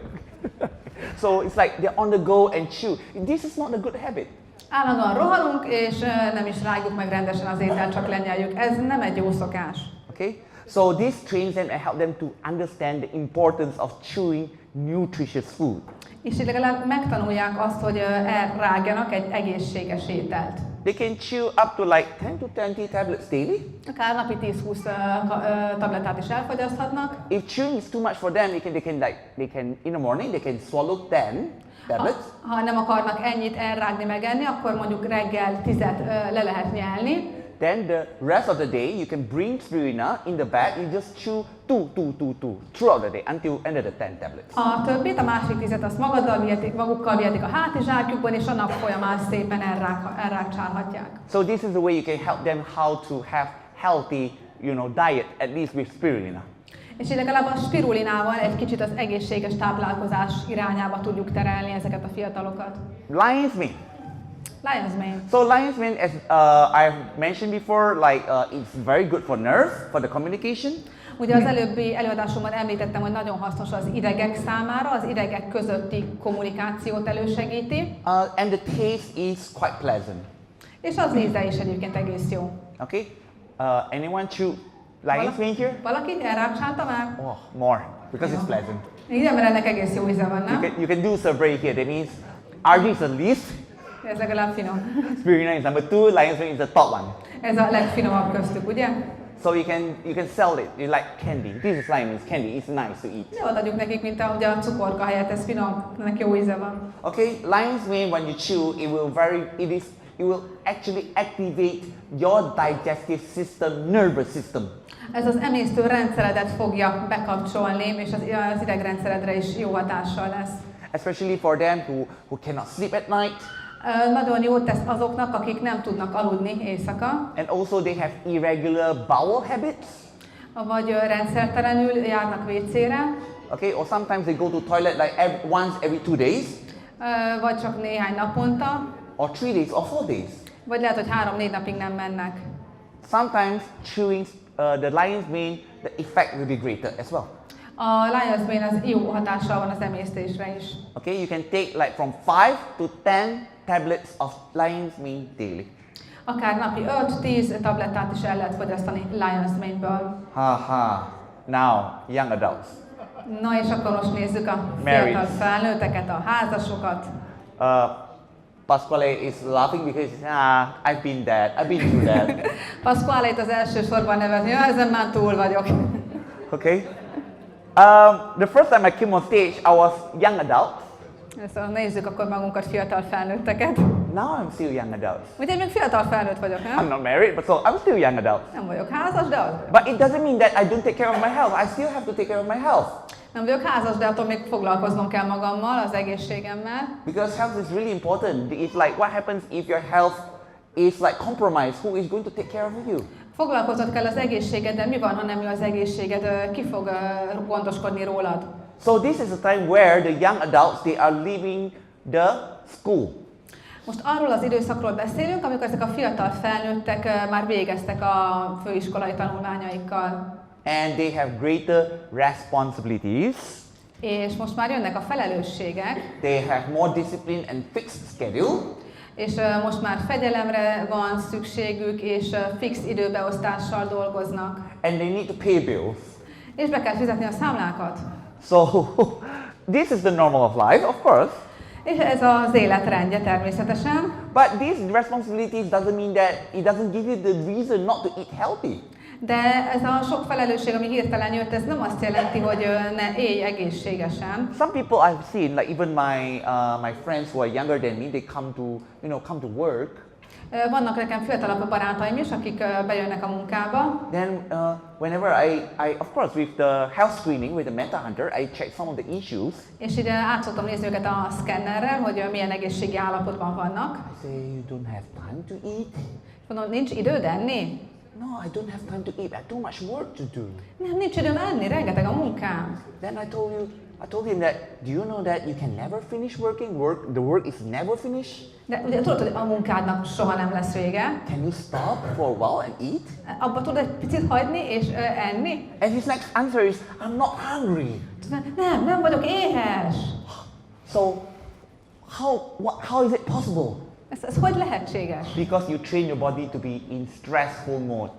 Speaker 1: So it's like they're on the go and chew. This is not a good habit.
Speaker 2: Állandóan rohanunk, és nem is rágjuk meg rendesen az ételt, csak lenyeljük. Ez nem egy jó szokás.
Speaker 1: Okay? So this trains them and help them to understand the importance of chewing nutritious food.
Speaker 2: És így legalább megtanulják azt, hogy elrágjanak egy egészséges ételt.
Speaker 1: They can chew up to like 10 to 20 tablets daily.
Speaker 2: Akár napi 10-20 tablettát is elfogyaszthatnak.
Speaker 1: If chewing is too much for them, they can in the morning they can swallow 10 tablets.
Speaker 2: Ha nem akarnak ennyit elrágni, megenni, akkor mondjuk reggel 10-et le lehet nyelni.
Speaker 1: Then the rest of the day you can bring spirulina in the bag. You just chew two throughout the day until end of the 10 tablets.
Speaker 2: A többit, a másik 10-et azt magukkal vihetik a hátizsákjukban, és a nap folyamán szépen elrágcsálhatják.
Speaker 1: So this is the way you can help them how to have healthy, diet at least with spirulina.
Speaker 2: És így legalább a spirulinával egy kicsit az egészséges táplálkozás irányába tudjuk terelni ezeket a fiatalokat.
Speaker 1: Lion's mane.
Speaker 2: Lion's mane.
Speaker 1: So lion's mane, as I've mentioned before, it's very good for nerves, for the communication.
Speaker 2: Ugye az előbbi előadásomban említettem, hogy nagyon hasznos az idegek számára, az idegek közötti kommunikációt elősegíti.
Speaker 1: And the taste is quite pleasant.
Speaker 2: És az íze is egyébként egész jó.
Speaker 1: Okay? Anyone chew lion's mane here?
Speaker 2: Valaki elrágcsálta már?
Speaker 1: Oh, more, because it's pleasant.
Speaker 2: Igen, mert ennek egész jó íze van, nem?
Speaker 1: You can do survey here. That means RG is the least.
Speaker 2: Ez legalább finom.
Speaker 1: Spirulina is number 2, lion's mane is the top one.
Speaker 2: Ez a legfinomabb köztük, ugye?
Speaker 1: So you can sell it. It's like candy. This is lion's candy. It's nice to eat.
Speaker 2: Jó, adjuk nekik, mint ahogy a cukorka helyett, ez finom, ennek jó íze van.
Speaker 1: Okay, lion's mane when you chew, it will actually activate your digestive system, nervous system.
Speaker 2: Ez az emésztő rendszeredet fogja bekapcsolni, és az idegrendszeredre is jó hatással lesz.
Speaker 1: Especially for them who cannot sleep at night.
Speaker 2: Nagyon jót tesz azoknak, akik nem tudnak aludni éjszaka.
Speaker 1: And also they have irregular bowel habits.
Speaker 2: Vagy rendszertelenül járnak WC-re.
Speaker 1: Okay, or sometimes they go to toilet like once every 2 days.
Speaker 2: Vagy csak néhány naponta.
Speaker 1: Or 3 days or 4 days.
Speaker 2: Vagy lehet, hogy 3-4 napig nem mennek.
Speaker 1: Sometimes chewing the lion's mane, the effect will be greater as well.
Speaker 2: A lion's mane az jó hatással van az emésztésre is.
Speaker 1: Okay, you can take like from 5 to 10 tablets of lion's mane daily.
Speaker 2: Akár napi 5-10 tablettát is el lehet fogyasztani lion's mane-ből.
Speaker 1: Now, young adults.
Speaker 2: Na és akkor most nézzük a fiatal felnőtteket, a házasokat.
Speaker 1: Pasquale is laughing because I've been through that.
Speaker 2: Pasquale itt az első sorban nevetni, ezen már túl vagyok.
Speaker 1: Okay. The first time I came on stage, I was young adult.
Speaker 2: Szóval nézzük akkor magunkat, fiatal felnőtteket.
Speaker 1: Now I'm still young adult.
Speaker 2: Ugye én még fiatal felnőtt vagyok, nem?
Speaker 1: I'm not married, but so I'm still young adult.
Speaker 2: Nem vagyok házas, de az.
Speaker 1: But it doesn't mean that I don't take care of my health. I still have to take care of my health.
Speaker 2: Nem vagyok házas, de attól még foglalkoznom kell magammal, az egészségemmel.
Speaker 1: Because health is really important. It's like what happens if your health is like compromised? Who is going to take care of you?
Speaker 2: Foglalkoznod kell az egészségeddel, mi van, ha nem jó az egészséged, ki fog gondoskodni rólad?
Speaker 1: So this is a time where the young adults, they are leaving the school.
Speaker 2: Most arról az időszakról beszélünk, amikor ezek a fiatal felnőttek már végeztek a főiskolai tanulmányaikkal.
Speaker 1: And they have greater responsibilities.
Speaker 2: És most már jönnek a felelősségek.
Speaker 1: They have more discipline and fixed schedule.
Speaker 2: És most már fegyelemre van szükségük, és fix időbeosztással dolgoznak.
Speaker 1: And they need to pay bills.
Speaker 2: És be kell fizetni a számlákat.
Speaker 1: So this is the normal of life, of course.
Speaker 2: És ez az életrendje természetesen.
Speaker 1: But these responsibilities doesn't mean that it doesn't give you the reason not to eat healthy.
Speaker 2: De ez a sok felelősség, ami hirtelen jött, ez nem azt jelenti, hogy ne élj egészségesen.
Speaker 1: Some people I've seen, like even my friends who are younger than me, they come to work.
Speaker 2: Vannak nekem fiatalabb barátaim is, akik bejönnek a munkába.
Speaker 1: Then whenever I of course with the health screening, with the mental hunter, I check some of the issues.
Speaker 2: És így át szoktam nézni őket a szkennerrel, hogy milyen egészségi állapotban vannak.
Speaker 1: I say, you don't have time to eat?
Speaker 2: Mondom, nincs időd enni?
Speaker 1: No, I don't have time to eat. I have too much work to do.
Speaker 2: Nem, nincs időm enni, rengeteg a munkám.
Speaker 1: Then I told him that, do you know that you can never finish working? The work is never finished.
Speaker 2: De ugye tudod, hogy a munkádnak soha nem lesz vége.
Speaker 1: Can you stop for a while and eat?
Speaker 2: Abba tudod egy picit hagyni és enni?
Speaker 1: And his next answer is, I'm not hungry.
Speaker 2: Nem vagyok éhes.
Speaker 1: So, how is it possible?
Speaker 2: Ez hogy lehetséges?
Speaker 1: Because you train your body to be in stressful mode.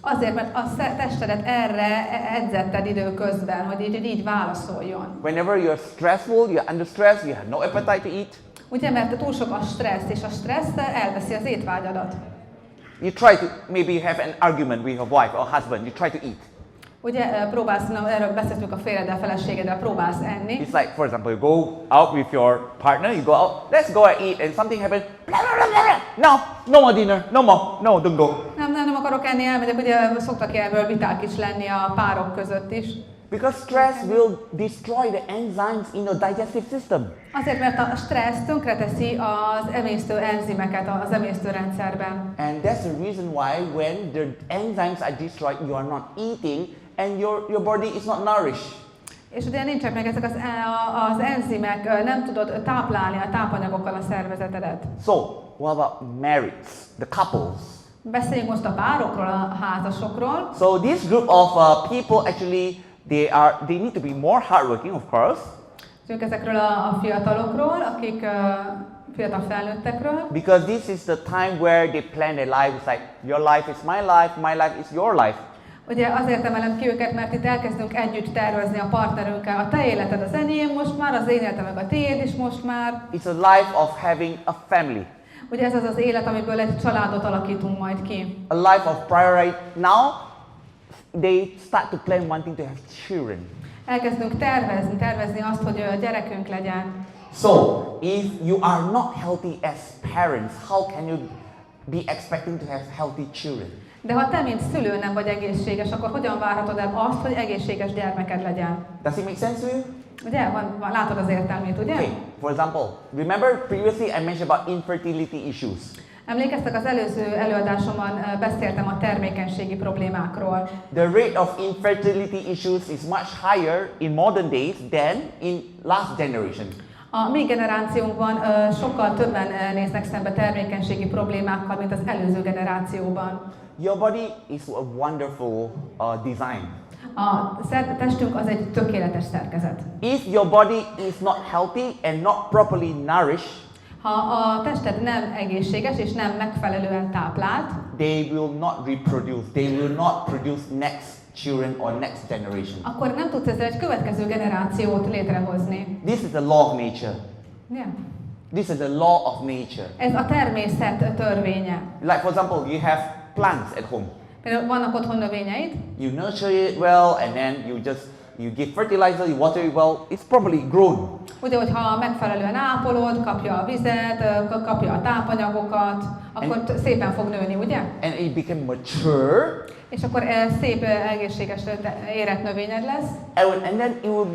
Speaker 2: Azért, mert a testedet erre edzetted időközben, hogy így válaszoljon.
Speaker 1: Whenever you're stressful, you're under stress, you have no appetite to eat.
Speaker 2: Ugye, mert túl sok a stressz, és a stressz elveszi az étvágyadat.
Speaker 1: You try to maybe have an argument with your wife or husband, you try to eat.
Speaker 2: Ugye próbálsz, erről beszéltünk a férjeddel, feleségeddel, próbálsz enni.
Speaker 1: It's like, for example, you go out with your partner, you go out, let's go and eat, and something happens, blah, blah, blah, blah. No more dinner, no more, no, don't go.
Speaker 2: Nem akarok enni, elmegyek, ugye szoktak erről viták is lenni a párok között is.
Speaker 1: Because stress will destroy the enzymes in your digestive system.
Speaker 2: Azért, mert a stressz tönkreteszi az emésztő enzimeket az emésztőrendszerben.
Speaker 1: And that's the reason why when the enzymes are destroyed, you are not eating and your body is not nourished.
Speaker 2: És ugye nincsenek meg ezek az enzimek, nem tudod táplálni a tápanyagokkal a szervezetedet.
Speaker 1: So, what about marrieds, the couples?
Speaker 2: Beszéljünk most a párokról, a házasokról.
Speaker 1: So this group of people actually they need to be more hardworking, of course.
Speaker 2: Ezekről a fiatalokról, akik fiatal felnőttekről.
Speaker 1: Because this is the time where they plan their life. It's like your life is my life is your life.
Speaker 2: Ugye azért emelem ki őket, mert itt elkezdünk együtt tervezni a partnerünkkel. A te életed az enyém most már, az én életem meg a tiéd is most már.
Speaker 1: It's a life of having a family.
Speaker 2: Ugye ez az az élet, amiből egy családot alakítunk majd ki.
Speaker 1: A life of priority. Now they start to plan wanting to have children.
Speaker 2: Elkezdünk tervezni azt, hogy gyerekünk legyen.
Speaker 1: So, if you are not healthy as parents, how can you be expecting to have healthy children?
Speaker 2: De ha te, mint szülő nem vagy egészséges, akkor hogyan várhatod el azt, hogy egészséges gyermeked legyen?
Speaker 1: Does it make sense to you?
Speaker 2: Ugye? Látod az értelmét, ugye?
Speaker 1: Okay, for example, remember previously I mentioned about infertility issues.
Speaker 2: Emlékeztek, az előző előadásomban beszéltem a termékenységi problémákról.
Speaker 1: The rate of infertility issues is much higher in modern days than in last generation.
Speaker 2: A mi generációnkban sokkal többen néznek szembe termékenységi problémákkal, mint az előző generációban.
Speaker 1: Your body is a wonderful design.
Speaker 2: A testünk az egy tökéletes szerkezet.
Speaker 1: If your body is not healthy and not properly nourished,
Speaker 2: ha a tested nem egészséges és nem megfelelően táplált,
Speaker 1: they will not reproduce. They will not produce next children or next generation.
Speaker 2: Akkor nem tudsz ezzel egy következő generációt létrehozni.
Speaker 1: This is the law of nature.
Speaker 2: Yeah.
Speaker 1: This is the law of nature.
Speaker 2: Ez a természet törvénye.
Speaker 1: Like for example, you have plants at home.
Speaker 2: Például vannak otthon növényeid.
Speaker 1: You nurture it well and then you give fertilizer, you water it well, it's probably grown.
Speaker 2: Ugye, hogyha megfelelően ápolod, kapja a vizet, kapja a tápanyagokat, akkor szépen fog nőni, ugye?
Speaker 1: And it became mature.
Speaker 2: És akkor szép, egészséges, érett növényed lesz.
Speaker 1: And then it will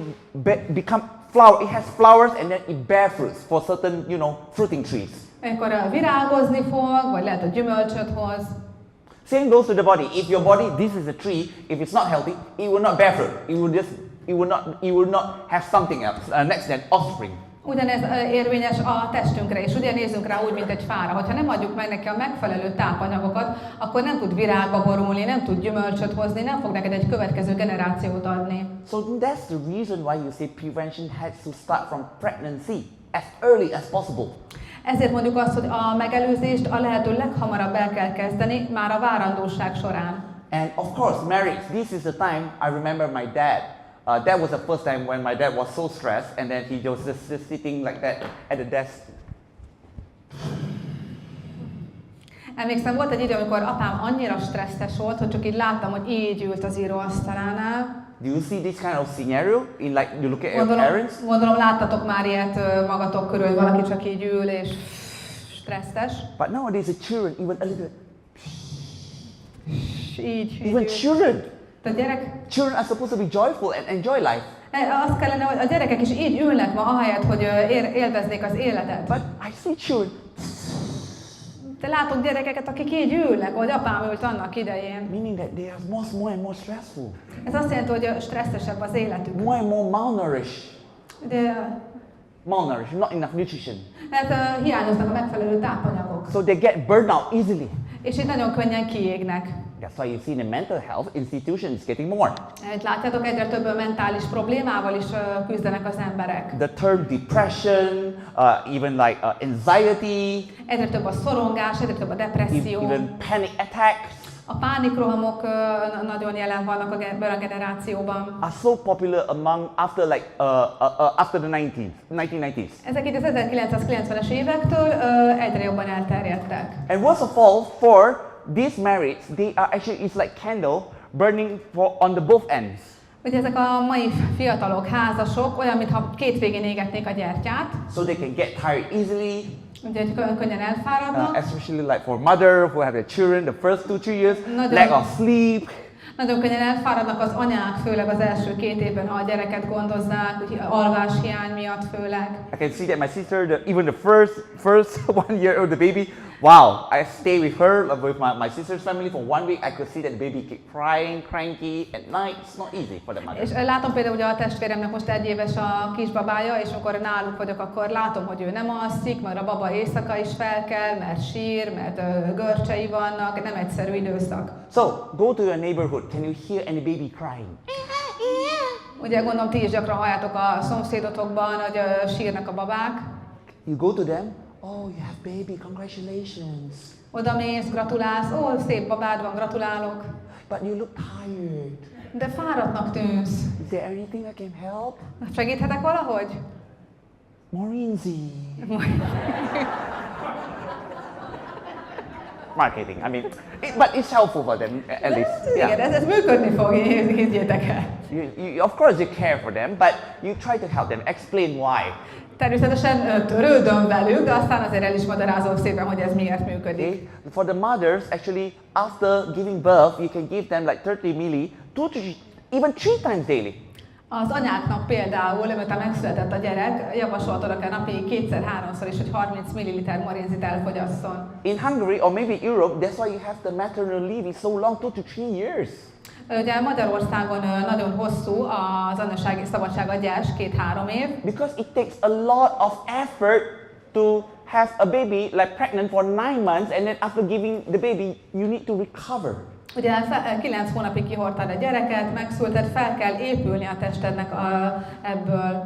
Speaker 1: become flower. It has flowers and then it bear fruits for certain, fruiting trees.
Speaker 2: Akkor virágozni fog, vagy lehet, hogy gyümölcsöt hoz.
Speaker 1: Same goes to the body. If your body, this is a tree, if it's not healthy, it will not bear fruit. It will not have something else, next then offspring.
Speaker 2: Ugyanez érvényes a testünkre is. Ugye nézzünk rá úgy, mint egy fára. Hogyha nem adjuk meg neki a megfelelő tápanyagokat, akkor nem tud virágba borulni, nem tud gyümölcsöt hozni, nem fog neked egy következő generációt adni.
Speaker 1: So that's the reason why you say prevention has to start from pregnancy, as early as possible.
Speaker 2: Ezért mondjuk azt, hogy a megelőzést a lehető leghamarabb el kell kezdeni, már a várandóság során.
Speaker 1: And of course, marriage. This is the time I remember my dad. That was the first time when my dad was so stressed, and then he was just sitting like that at the desk.
Speaker 2: Emlékszem, volt egy idő, amikor apám annyira stresszes volt, hogy csak így láttam, hogy így ült az íróasztalánál.
Speaker 1: Do you see this kind of scenario in like you look at your parents?
Speaker 2: Gondolom láttatok már ilyet magatok körül, hogy valaki csak így ül és stresszes.
Speaker 1: But nowadays the children even a little
Speaker 2: Így
Speaker 1: even
Speaker 2: ül.
Speaker 1: children.
Speaker 2: Children
Speaker 1: are supposed to be joyful and enjoy life.
Speaker 2: Azt kellene, hogy a gyerekek is így ülnek ma, ahelyett, hogy élveznék az életet.
Speaker 1: But I see children.
Speaker 2: De látok gyerekeket, akik így ülnek, ahogy apám ült annak idején.
Speaker 1: Meaning that they are more and more stressful.
Speaker 2: Ez azt jelenti, hogy stresszesebb az életük.
Speaker 1: More and more malnourished.
Speaker 2: De
Speaker 1: not enough nutrition.
Speaker 2: hát hiányoznak a megfelelő tápanyagok.
Speaker 1: So they get burned out easily.
Speaker 2: És így nagyon könnyen kiégnek.
Speaker 1: That's why you see the mental health institutions getting more.
Speaker 2: Itt látjátok, egyre több mentális problémával is küzdenek az emberek.
Speaker 1: The term depression, even like anxiety,
Speaker 2: Egyre több a szorongás, egyre több a depresszió.
Speaker 1: even panic attacks
Speaker 2: A pánikrohamok nagyon jelen vannak ebben a generációban.
Speaker 1: are so popular among after like after the 1990s.
Speaker 2: Ezek itt az 1990-es évektől egyre jobban elterjedtek.
Speaker 1: And worst of all, for these marriage, they are actually it's like candle burning on the both ends.
Speaker 2: Ugye ezek a mai fiatalok, házasok olyan, mintha két végén égetnék a gyertyát.
Speaker 1: So they can get tired easily.
Speaker 2: Ugye könnyen elfáradnak.
Speaker 1: Especially like for mother who have their children the first 2-3 years, lack of sleep.
Speaker 2: Nagyon könnyen elfáradnak az anyák, főleg az első 2 évben, ha a gyereket gondozzák, alváshiány miatt főleg.
Speaker 1: I can see that my sister, even the first 1 year old the baby, wow, I stay with her, with my sister's family for 1 week. I could see that the baby keep crying, cranky at night. It's not easy for the mother.
Speaker 2: És látom például, hogy a testvéremnek most 1 éves a kisbabája, és amikor náluk vagyok, akkor látom, hogy ő nem alszik, mert a baba éjszaka is fel kell, mert sír, mert görcsei vannak, nem egyszerű időszak.
Speaker 1: So, go to your neighborhood. Can you hear any baby crying?
Speaker 2: Ugye gondolom, ti is gyakran halljátok a szomszédotokban, hogy sírnak a babák.
Speaker 1: You go to them. Oh, you have baby. Congratulations.
Speaker 2: Oda mész, gratulálsz, ó, szép babád van, gratulálok.
Speaker 1: But you look tired.
Speaker 2: De fáradtnak tűnsz.
Speaker 1: Is there anything I can help?
Speaker 2: Segíthetek valahogy?
Speaker 1: Morinzi. Marketing. I mean, but it's helpful for them at least.
Speaker 2: Igen, ez működni fog, higgyétek el.
Speaker 1: Of course you care for them, but you try to help them. Explain why.
Speaker 2: Természetesen törődöm velük, de aztán azért el is magyarázom szépen, hogy ez miért működik.
Speaker 1: Okay. For the mothers, actually, after giving birth, you can give them like 30 milli, 2 to even 3 times daily.
Speaker 2: Az anyáknak például, miután megszületett a gyerek, javasoltad akár napi 2-3-szor is, hogy 30 ml morinzit elfogyasszon.
Speaker 1: In Hungary or maybe Europe, that's why you have the maternal leave is so long, 2 to 3 years.
Speaker 2: Ugye Magyarországon nagyon hosszú az anyasági szabadságadás, 2-3 év.
Speaker 1: Because it takes a lot of effort to have a baby like pregnant for 9 months, and then after giving the baby, you need to recover.
Speaker 2: Ugye 9 hónapig kihordtad a gyereket, megszülted, fel kell épülni a testednek ebből.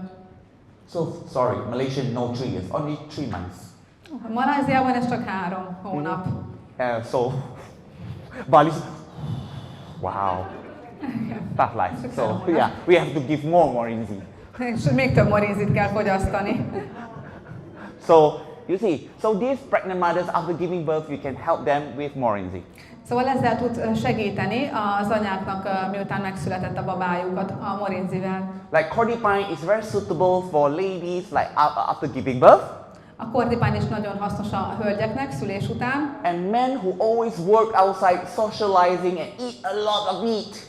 Speaker 1: So sorry, Malaysia no 3 years, only 3 months.
Speaker 2: Malajziában ez csak 3 hónap.
Speaker 1: So Bali, wow, tough life. So yeah, we have to give more morinzi.
Speaker 2: És még több morinzit kell fogyasztani.
Speaker 1: So you see, so these pregnant mothers after giving birth, you can help them with morinzi.
Speaker 2: Szóval ezzel tud segíteni az anyáknak, miután megszületett a babájukat a morinzivel.
Speaker 1: Like cordipine is very suitable for ladies like after giving birth.
Speaker 2: A kordipány is nagyon hasznos a hölgyeknek szülés után.
Speaker 1: And men who always work outside socializing and eat a lot of meat.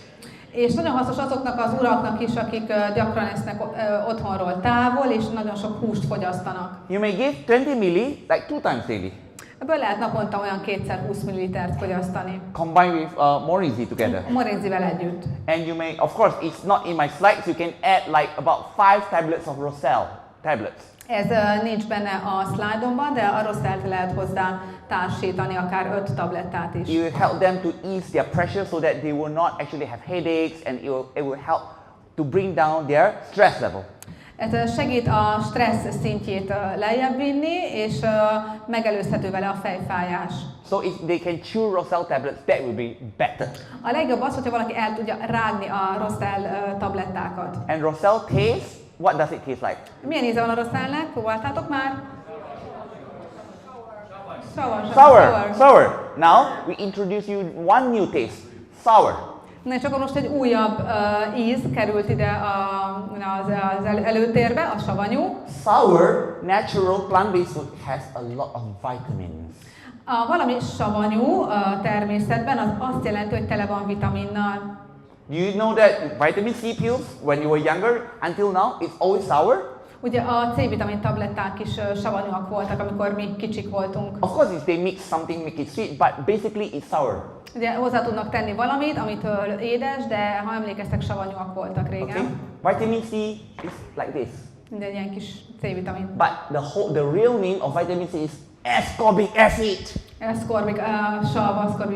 Speaker 2: És nagyon hasznos azoknak az uraknak is, akik gyakran esznek otthonról távol, és nagyon sok húst fogyasztanak.
Speaker 1: You may give 20 milli like 2 times daily.
Speaker 2: Ebből lehet naponta olyan 2x20 ml fogyasztani.
Speaker 1: Combine with morinzi together.
Speaker 2: Morinzivel együtt.
Speaker 1: And you may, of course, it's not in my slides. You can add like about 5 tablets of Rosel tablets.
Speaker 2: Ez nincs benne a szlájdomban, de a Rosselt lehet hozzá társítani, akár 5 tablettát is.
Speaker 1: It will help them to ease their pressure so that they will not actually have headaches, and it will help to bring down their stress level.
Speaker 2: Ez segít a stressz szintjét lejjebb vinni, és megelőzhető vele a fejfájás.
Speaker 1: So if they can chew Rosel tablets, that will be better.
Speaker 2: A legjobb az, hogyha valaki el tudja rágni a Rosell tablettákat.
Speaker 1: And Rosel taste, what does it taste like?
Speaker 2: Milyen íze van a Rosellnek? Próbáltátok már?
Speaker 1: Sour. Now we introduce you one new taste. Sour.
Speaker 2: Na és akkor most egy újabb íz került ide az előtérbe, a savanyú.
Speaker 1: Sour, natural plant-based food has a lot of vitamins.
Speaker 2: Valami savanyú természetben az azt jelenti, hogy tele van vitaminnal.
Speaker 1: You know that vitamin C pills, when you were younger, until now, it's always sour?
Speaker 2: Ugye a C-vitamin tabletták is savanyúak voltak, amikor mi kicsik voltunk.
Speaker 1: Of course, if they mix something, make it sweet, but basically it's sour.
Speaker 2: Ugye hozzá tudnak tenni valamit, amitől édes, de ha emlékeztek, savanyúak voltak régen.
Speaker 1: Okay. Vitamin C is like this.
Speaker 2: Minden ilyen kis C-vitamin.
Speaker 1: But the real name of vitamin C is ascorbic acid.
Speaker 2: Ascorbic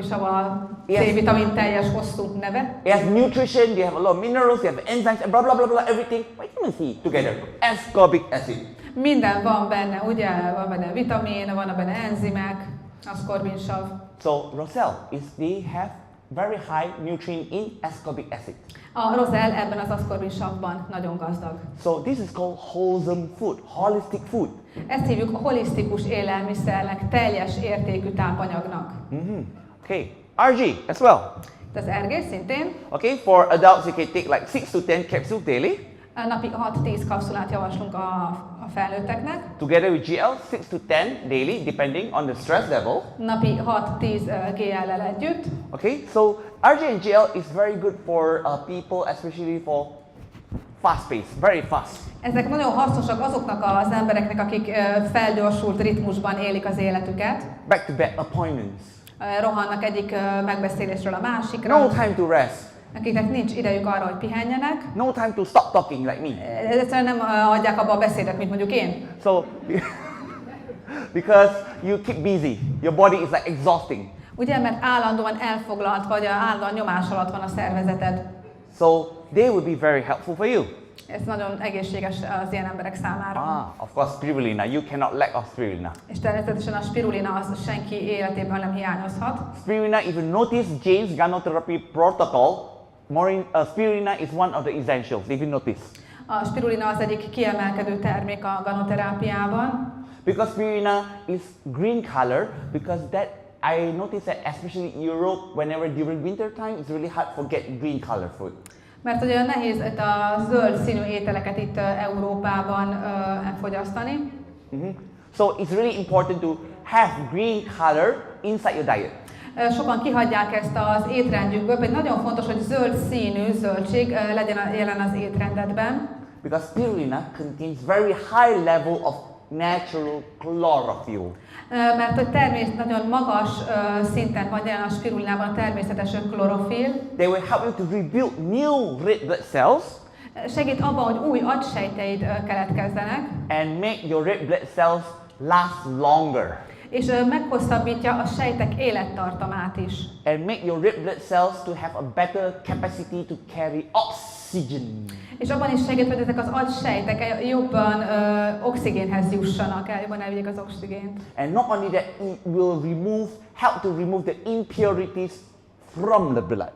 Speaker 2: sav a C-vitamin teljes hosszú neve.
Speaker 1: It has nutrition, they have a lot of minerals, they have enzymes, blah blah blah blah, everything. Vitamin C together. Ascorbic acid.
Speaker 2: Minden van benne, ugye? Van benne vitamin, van benne enzimek, ascorbin sav.
Speaker 1: So roselle they have very high nutrient in ascorbic acid.
Speaker 2: A rozell ebben az ascorbin savban nagyon gazdag.
Speaker 1: So this is called wholesome food, holistic food.
Speaker 2: Ezt hívjuk holisztikus élelmiszernek, teljes értékű tápanyagnak.
Speaker 1: Okay, RG as well.
Speaker 2: Az ergés szintén.
Speaker 1: Okay, for adults you can take like 6 to 10 capsules daily.
Speaker 2: Napi 6-10 kapszulát javaslunk a felnőtteknek.
Speaker 1: Together with GL, 6 to 10 daily, depending on the stress level.
Speaker 2: Napi 6-10 GL-lel együtt.
Speaker 1: Okay, so RG and GL is very good for people, especially for fast pace, very fast.
Speaker 2: Ezek nagyon hasznosak azoknak az embereknek, akik felgyorsult ritmusban élik az életüket.
Speaker 1: Back-to-back appointments.
Speaker 2: Rohannak egyik megbeszélésről a másikra.
Speaker 1: No time to rest.
Speaker 2: Akiknek nincs idejük arra, hogy pihenjenek.
Speaker 1: No time to stop talking like me.
Speaker 2: Egyszerűen nem adják abba a beszédet, mint mondjuk én.
Speaker 1: So, because you keep busy, your body is like exhausting.
Speaker 2: Ugye, mert állandóan elfoglalt, vagy állandóan nyomás alatt van a szervezeted.
Speaker 1: So, they will be very helpful for you.
Speaker 2: Ez nagyon egészséges az ilyen emberek számára.
Speaker 1: Of course, spirulina. You cannot lack of spirulina.
Speaker 2: És természetesen a spirulina az senki életében nem hiányozhat.
Speaker 1: Spirulina, if you notice James Ganoterápia protocol, spirulina is one of the essentials, if you notice.
Speaker 2: A spirulina az egyik kiemelkedő termék a ganoterápiában.
Speaker 1: Because spirulina is green color, because that I noticed that especially in Europe, whenever during winter time, it's really hard to get green color food.
Speaker 2: Mert ugye nehéz itt a zöld színű ételeket itt Európában fogyasztani.
Speaker 1: So it's really important to have green color inside your diet.
Speaker 2: Sokan kihagyják ezt az étrendjükből, pedig nagyon fontos, hogy zöld színű zöldség legyen jelen az étrendedben.
Speaker 1: Because spirulina contains very high level of natural chlorophyll.
Speaker 2: Mert hogy nagyon magas szinten van jelen a spirulinában a természetes klorofil.
Speaker 1: They will help you to rebuild new red blood cells.
Speaker 2: Segít abban, hogy új agysejteid keletkezzenek.
Speaker 1: And make your red blood cells last longer.
Speaker 2: És meghosszabbítja a sejtek élettartamát is.
Speaker 1: And make your red blood cells to have a better capacity to carry oxygen.
Speaker 2: És abban is segít, hogy ezek az agysejtek jobban oxigénhez jussanak, jobban elvigyék az oxigént.
Speaker 1: And not only that, it will help to remove the impurities from the blood.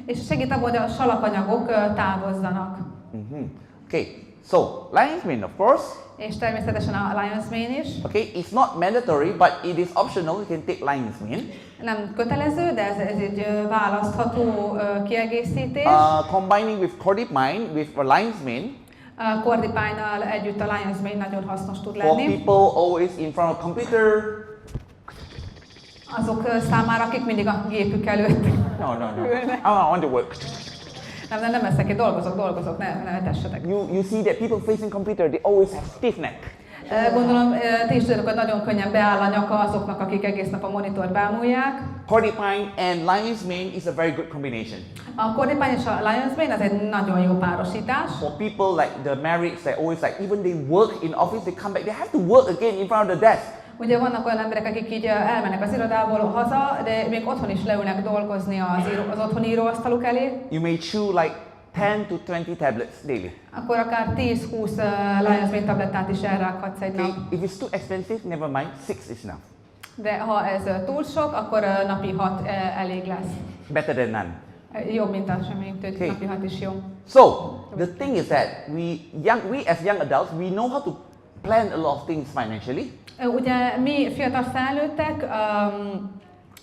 Speaker 2: És segít abban, hogy a salakanyagok távozzanak.
Speaker 1: Okay, so lion's mane, of course.
Speaker 2: És természetesen a lion's mane is.
Speaker 1: Okay, it's not mandatory, but it is optional. You can take lion's mane.
Speaker 2: Nem kötelező, de ez egy választható kiegészítés.
Speaker 1: Combining with cordipine with a lion's mane.
Speaker 2: Cordipine-nal együtt a lion's mane nagyon hasznos tud
Speaker 1: For
Speaker 2: lenni.
Speaker 1: people always in front of computer.
Speaker 2: Azok számára, akik mindig a gépük előtt.
Speaker 1: No. I want to work.
Speaker 2: Nem eszek ki, dolgozok, ne etessetek.
Speaker 1: You see that people facing computer, they always have stiff neck.
Speaker 2: Gondolom, ti is tudjátok, hogy nagyon könnyen beáll a nyaka azoknak, akik egész nap a monitort bámulják.
Speaker 1: Cordipine and lion's mane is a very good combination.
Speaker 2: A cordipine és a lion's mane az egy nagyon jó párosítás.
Speaker 1: For people like the married, they always like, even they work in office, they come back, they have to work again in front of the desk.
Speaker 2: Ugye vannak olyan emberek, akik így elmennek az irodából haza, de még otthon is leülnek dolgozni az otthoni íróasztaluk elé.
Speaker 1: You may chew like 10 to 20 tablets daily.
Speaker 2: Akkor akár 10-20 lion's mane tablettát is elrághatsz egy nap.
Speaker 1: If it's too expensive, never mind, 6 is enough.
Speaker 2: De ha ez túl sok, akkor napi 6 elég lesz.
Speaker 1: Better than none.
Speaker 2: Jobb, mint a semmi, napi 6 is jó.
Speaker 1: So, the thing is that we as young adults, we know how to plan a lot of things financially.
Speaker 2: Ugye mi fiatal felnőttek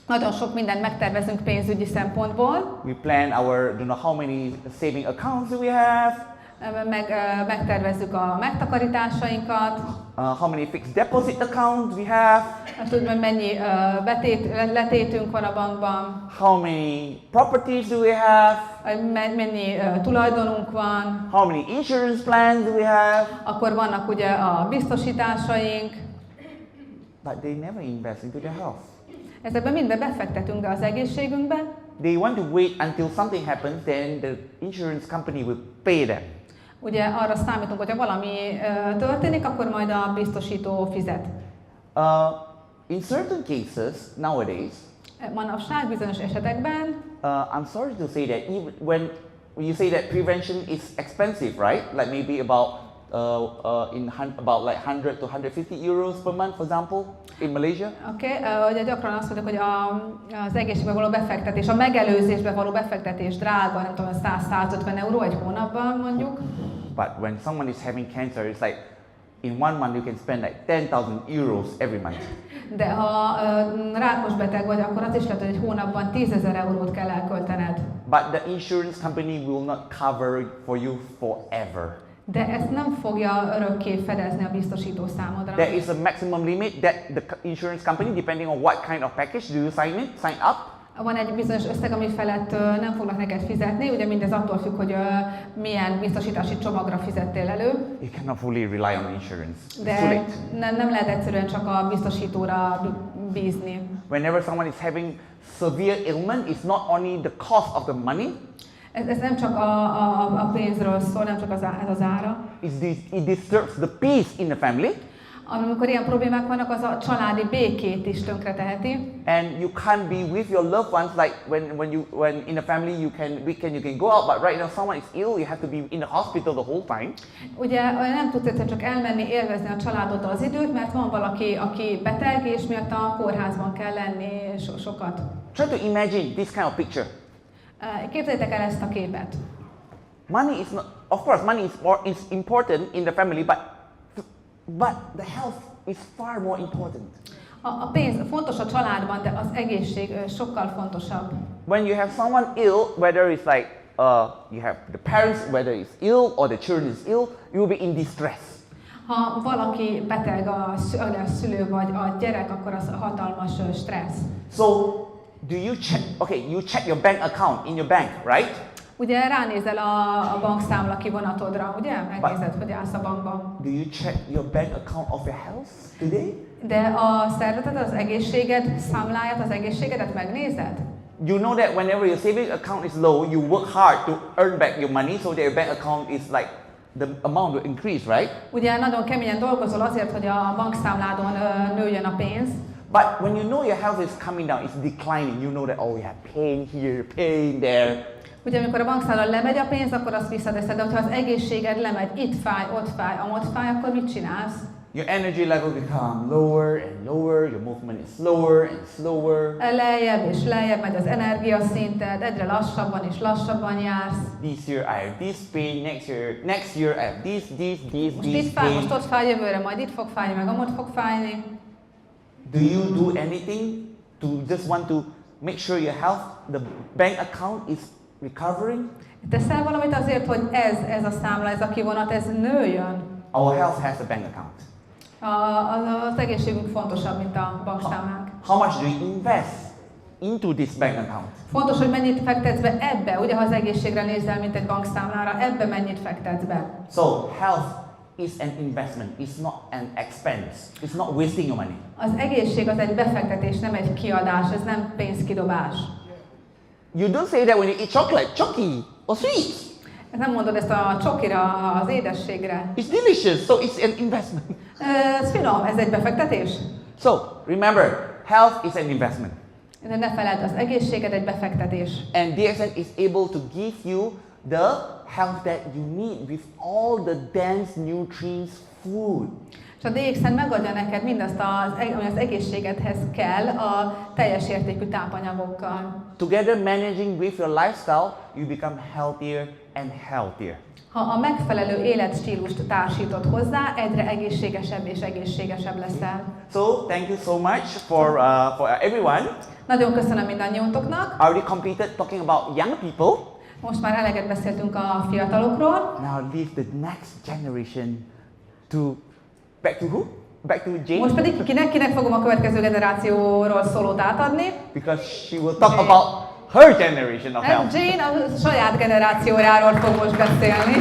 Speaker 2: nagyon sok mindent megtervezünk pénzügyi szempontból.
Speaker 1: We plan our, don't know how many saving accounts do we have.
Speaker 2: Megtervezzük a megtakarításainkat.
Speaker 1: How many fixed deposit accounts we have.
Speaker 2: Azt tudod, hogy mennyi letétünk van a bankban.
Speaker 1: How many properties do we have.
Speaker 2: Mennyi tulajdonunk van.
Speaker 1: How many insurance plans do we have.
Speaker 2: Akkor vannak ugye a biztosításaink.
Speaker 1: But they never invest into their health.
Speaker 2: Ezekben mindbe befektetünk, de az egészségünkbe.
Speaker 1: They want to wait until something happens, then the insurance company will pay them.
Speaker 2: Ugye arra számítunk, hogy ha valami történik, akkor majd a biztosító fizet.
Speaker 1: In certain cases nowadays,
Speaker 2: manapság bizonyos esetekben,
Speaker 1: I'm sorry to say that even when you say that prevention is expensive, right? Like maybe about about like 100 to 150 euros per month, for example, in Malaysia.
Speaker 2: Ugye gyakran azt mondjuk, hogy az egészségbe való befektetés, a megelőzésbe való befektetés drága, nem tudom, 100-150 euró egy hónapban mondjuk.
Speaker 1: But when someone is having cancer, it's like in one month you can spend like 10,000 euros every month.
Speaker 2: De ha rákos beteg vagy, akkor az is lehet, hogy egy hónapban 10,000 eurót kell elköltened.
Speaker 1: But the insurance company will not cover for you forever.
Speaker 2: De ezt nem fogja örökké fedezni a biztosító számodra.
Speaker 1: There is a maximum limit that the insurance company, depending on what kind of package do you sign up.
Speaker 2: Van egy bizonyos összeg, ami felett nem fognak neked fizetni, ugye mindez attól függ, hogy milyen biztosítási csomagra fizettél elő.
Speaker 1: You cannot fully rely on insurance.
Speaker 2: De nem lehet egyszerűen csak a biztosítóra bízni.
Speaker 1: Whenever someone is having severe ailment, it's not only the cost of the money.
Speaker 2: Ez nem csak a pénzről szól, nem csak ez az ára.
Speaker 1: It disturbs the peace in the family.
Speaker 2: Amikor ilyen problémák vannak, az a családi békét is tönkreteheti.
Speaker 1: And you can't be with your loved ones like when in a family you can go out, but right now someone is ill, you have to be in the hospital the whole time.
Speaker 2: Ugye nem tudsz egyszer csak elmenni, élvezni a családoddal az időt, mert van valaki, aki beteg, és miatt a kórházban kell lenni sokat.
Speaker 1: Try to imagine this kind of picture.
Speaker 2: Képzeljétek el ezt a képet.
Speaker 1: Money is not, of course, money is important in the family, but the health is far more important.
Speaker 2: A pénz fontos a családban, de az egészség sokkal fontosabb.
Speaker 1: When you have someone ill, whether it's like you have the parents, whether it's ill or the children is ill, you will be in distress.
Speaker 2: Ha valaki beteg, a szülő vagy a gyerek, akkor az hatalmas stressz.
Speaker 1: So, do you check? Okay, you check your bank account in your bank, right?
Speaker 2: Ugye ránézel a bankszámla kivonatodra, ugye? Megnézed, hogy állsz a bankban.
Speaker 1: Do you check your bank account of your health today?
Speaker 2: De a szervezeted, az egészséged számláját, az egészségedet megnézed?
Speaker 1: You know that whenever your saving account is low, you work hard to earn back your money so that your bank account is like the amount will increase, right?
Speaker 2: Ugye nagyon keményen dolgozol azért, hogy a bankszámládon nőjön a pénz.
Speaker 1: But when you know your health is coming down, it's declining, you know that you have pain here, pain there.
Speaker 2: Ugye amikor a bankszámlán lemegy a pénz, akkor azt visszateszed, de ha az egészséged lemegy, itt fáj, amott fáj, akkor mit csinálsz?
Speaker 1: Your energy level become lower and lower, your movement is slower and slower.
Speaker 2: Lejjebb és lejjebb megy az energiaszinted, egyre lassabban és lassabban jársz.
Speaker 1: This year I have this pain, next year I have this
Speaker 2: most itt fáj, most ott fáj, jövőre majd itt fog fájni, meg amott fog fájni.
Speaker 1: Do you do anything to just want to make sure your health, the bank account is recovering?
Speaker 2: Teszel valamit azért, hogy ez a számla, ez a kivonat, ez nőjön?
Speaker 1: Our health has a bank account.
Speaker 2: Az egészségünk fontosabb, mint a bankszámlánk.
Speaker 1: How much do you invest into this bank account?
Speaker 2: Fontos, hogy mennyit fektetsz be ebbe, ugye ha az egészségre nézel, mint egy bankszámlára, ebbe mennyit fektetsz be.
Speaker 1: So, health is an investment, it's not an expense, it's not wasting your money.
Speaker 2: Az egészség az egy befektetés, nem egy kiadás, ez nem pénzkidobás.
Speaker 1: You don't say that when you eat chocolate, choki or sweets.
Speaker 2: Nem mondod ezt a csokira, az édességre.
Speaker 1: It's delicious, so it's an investment.
Speaker 2: Ez finom, ez egy befektetés.
Speaker 1: So, remember, health is an investment.
Speaker 2: De ne feledd, az egészséged egy befektetés.
Speaker 1: And DXN is able to give you the health that you need with all the dense nutrients food.
Speaker 2: És a DXN megadja neked mindazt, ami az egészségedhez kell, a teljes értékű tápanyagokkal.
Speaker 1: Together managing with your lifestyle, you become healthier and healthier.
Speaker 2: Ha a megfelelő életstílust társítod hozzá, egyre egészségesebb és egészségesebb leszel.
Speaker 1: So thank you so much for everyone.
Speaker 2: Nagyon köszönöm mindannyiótoknak.
Speaker 1: I already completed talking about young people.
Speaker 2: Most már eleget beszéltünk a fiatalokról.
Speaker 1: Now leave the next generation to back to who? Back to Jane.
Speaker 2: Most pedig kinek fogom a következő generációról szólót átadni?
Speaker 1: Because she will talk about her generation of health.
Speaker 2: Jane a saját generációjáról fog most beszélni.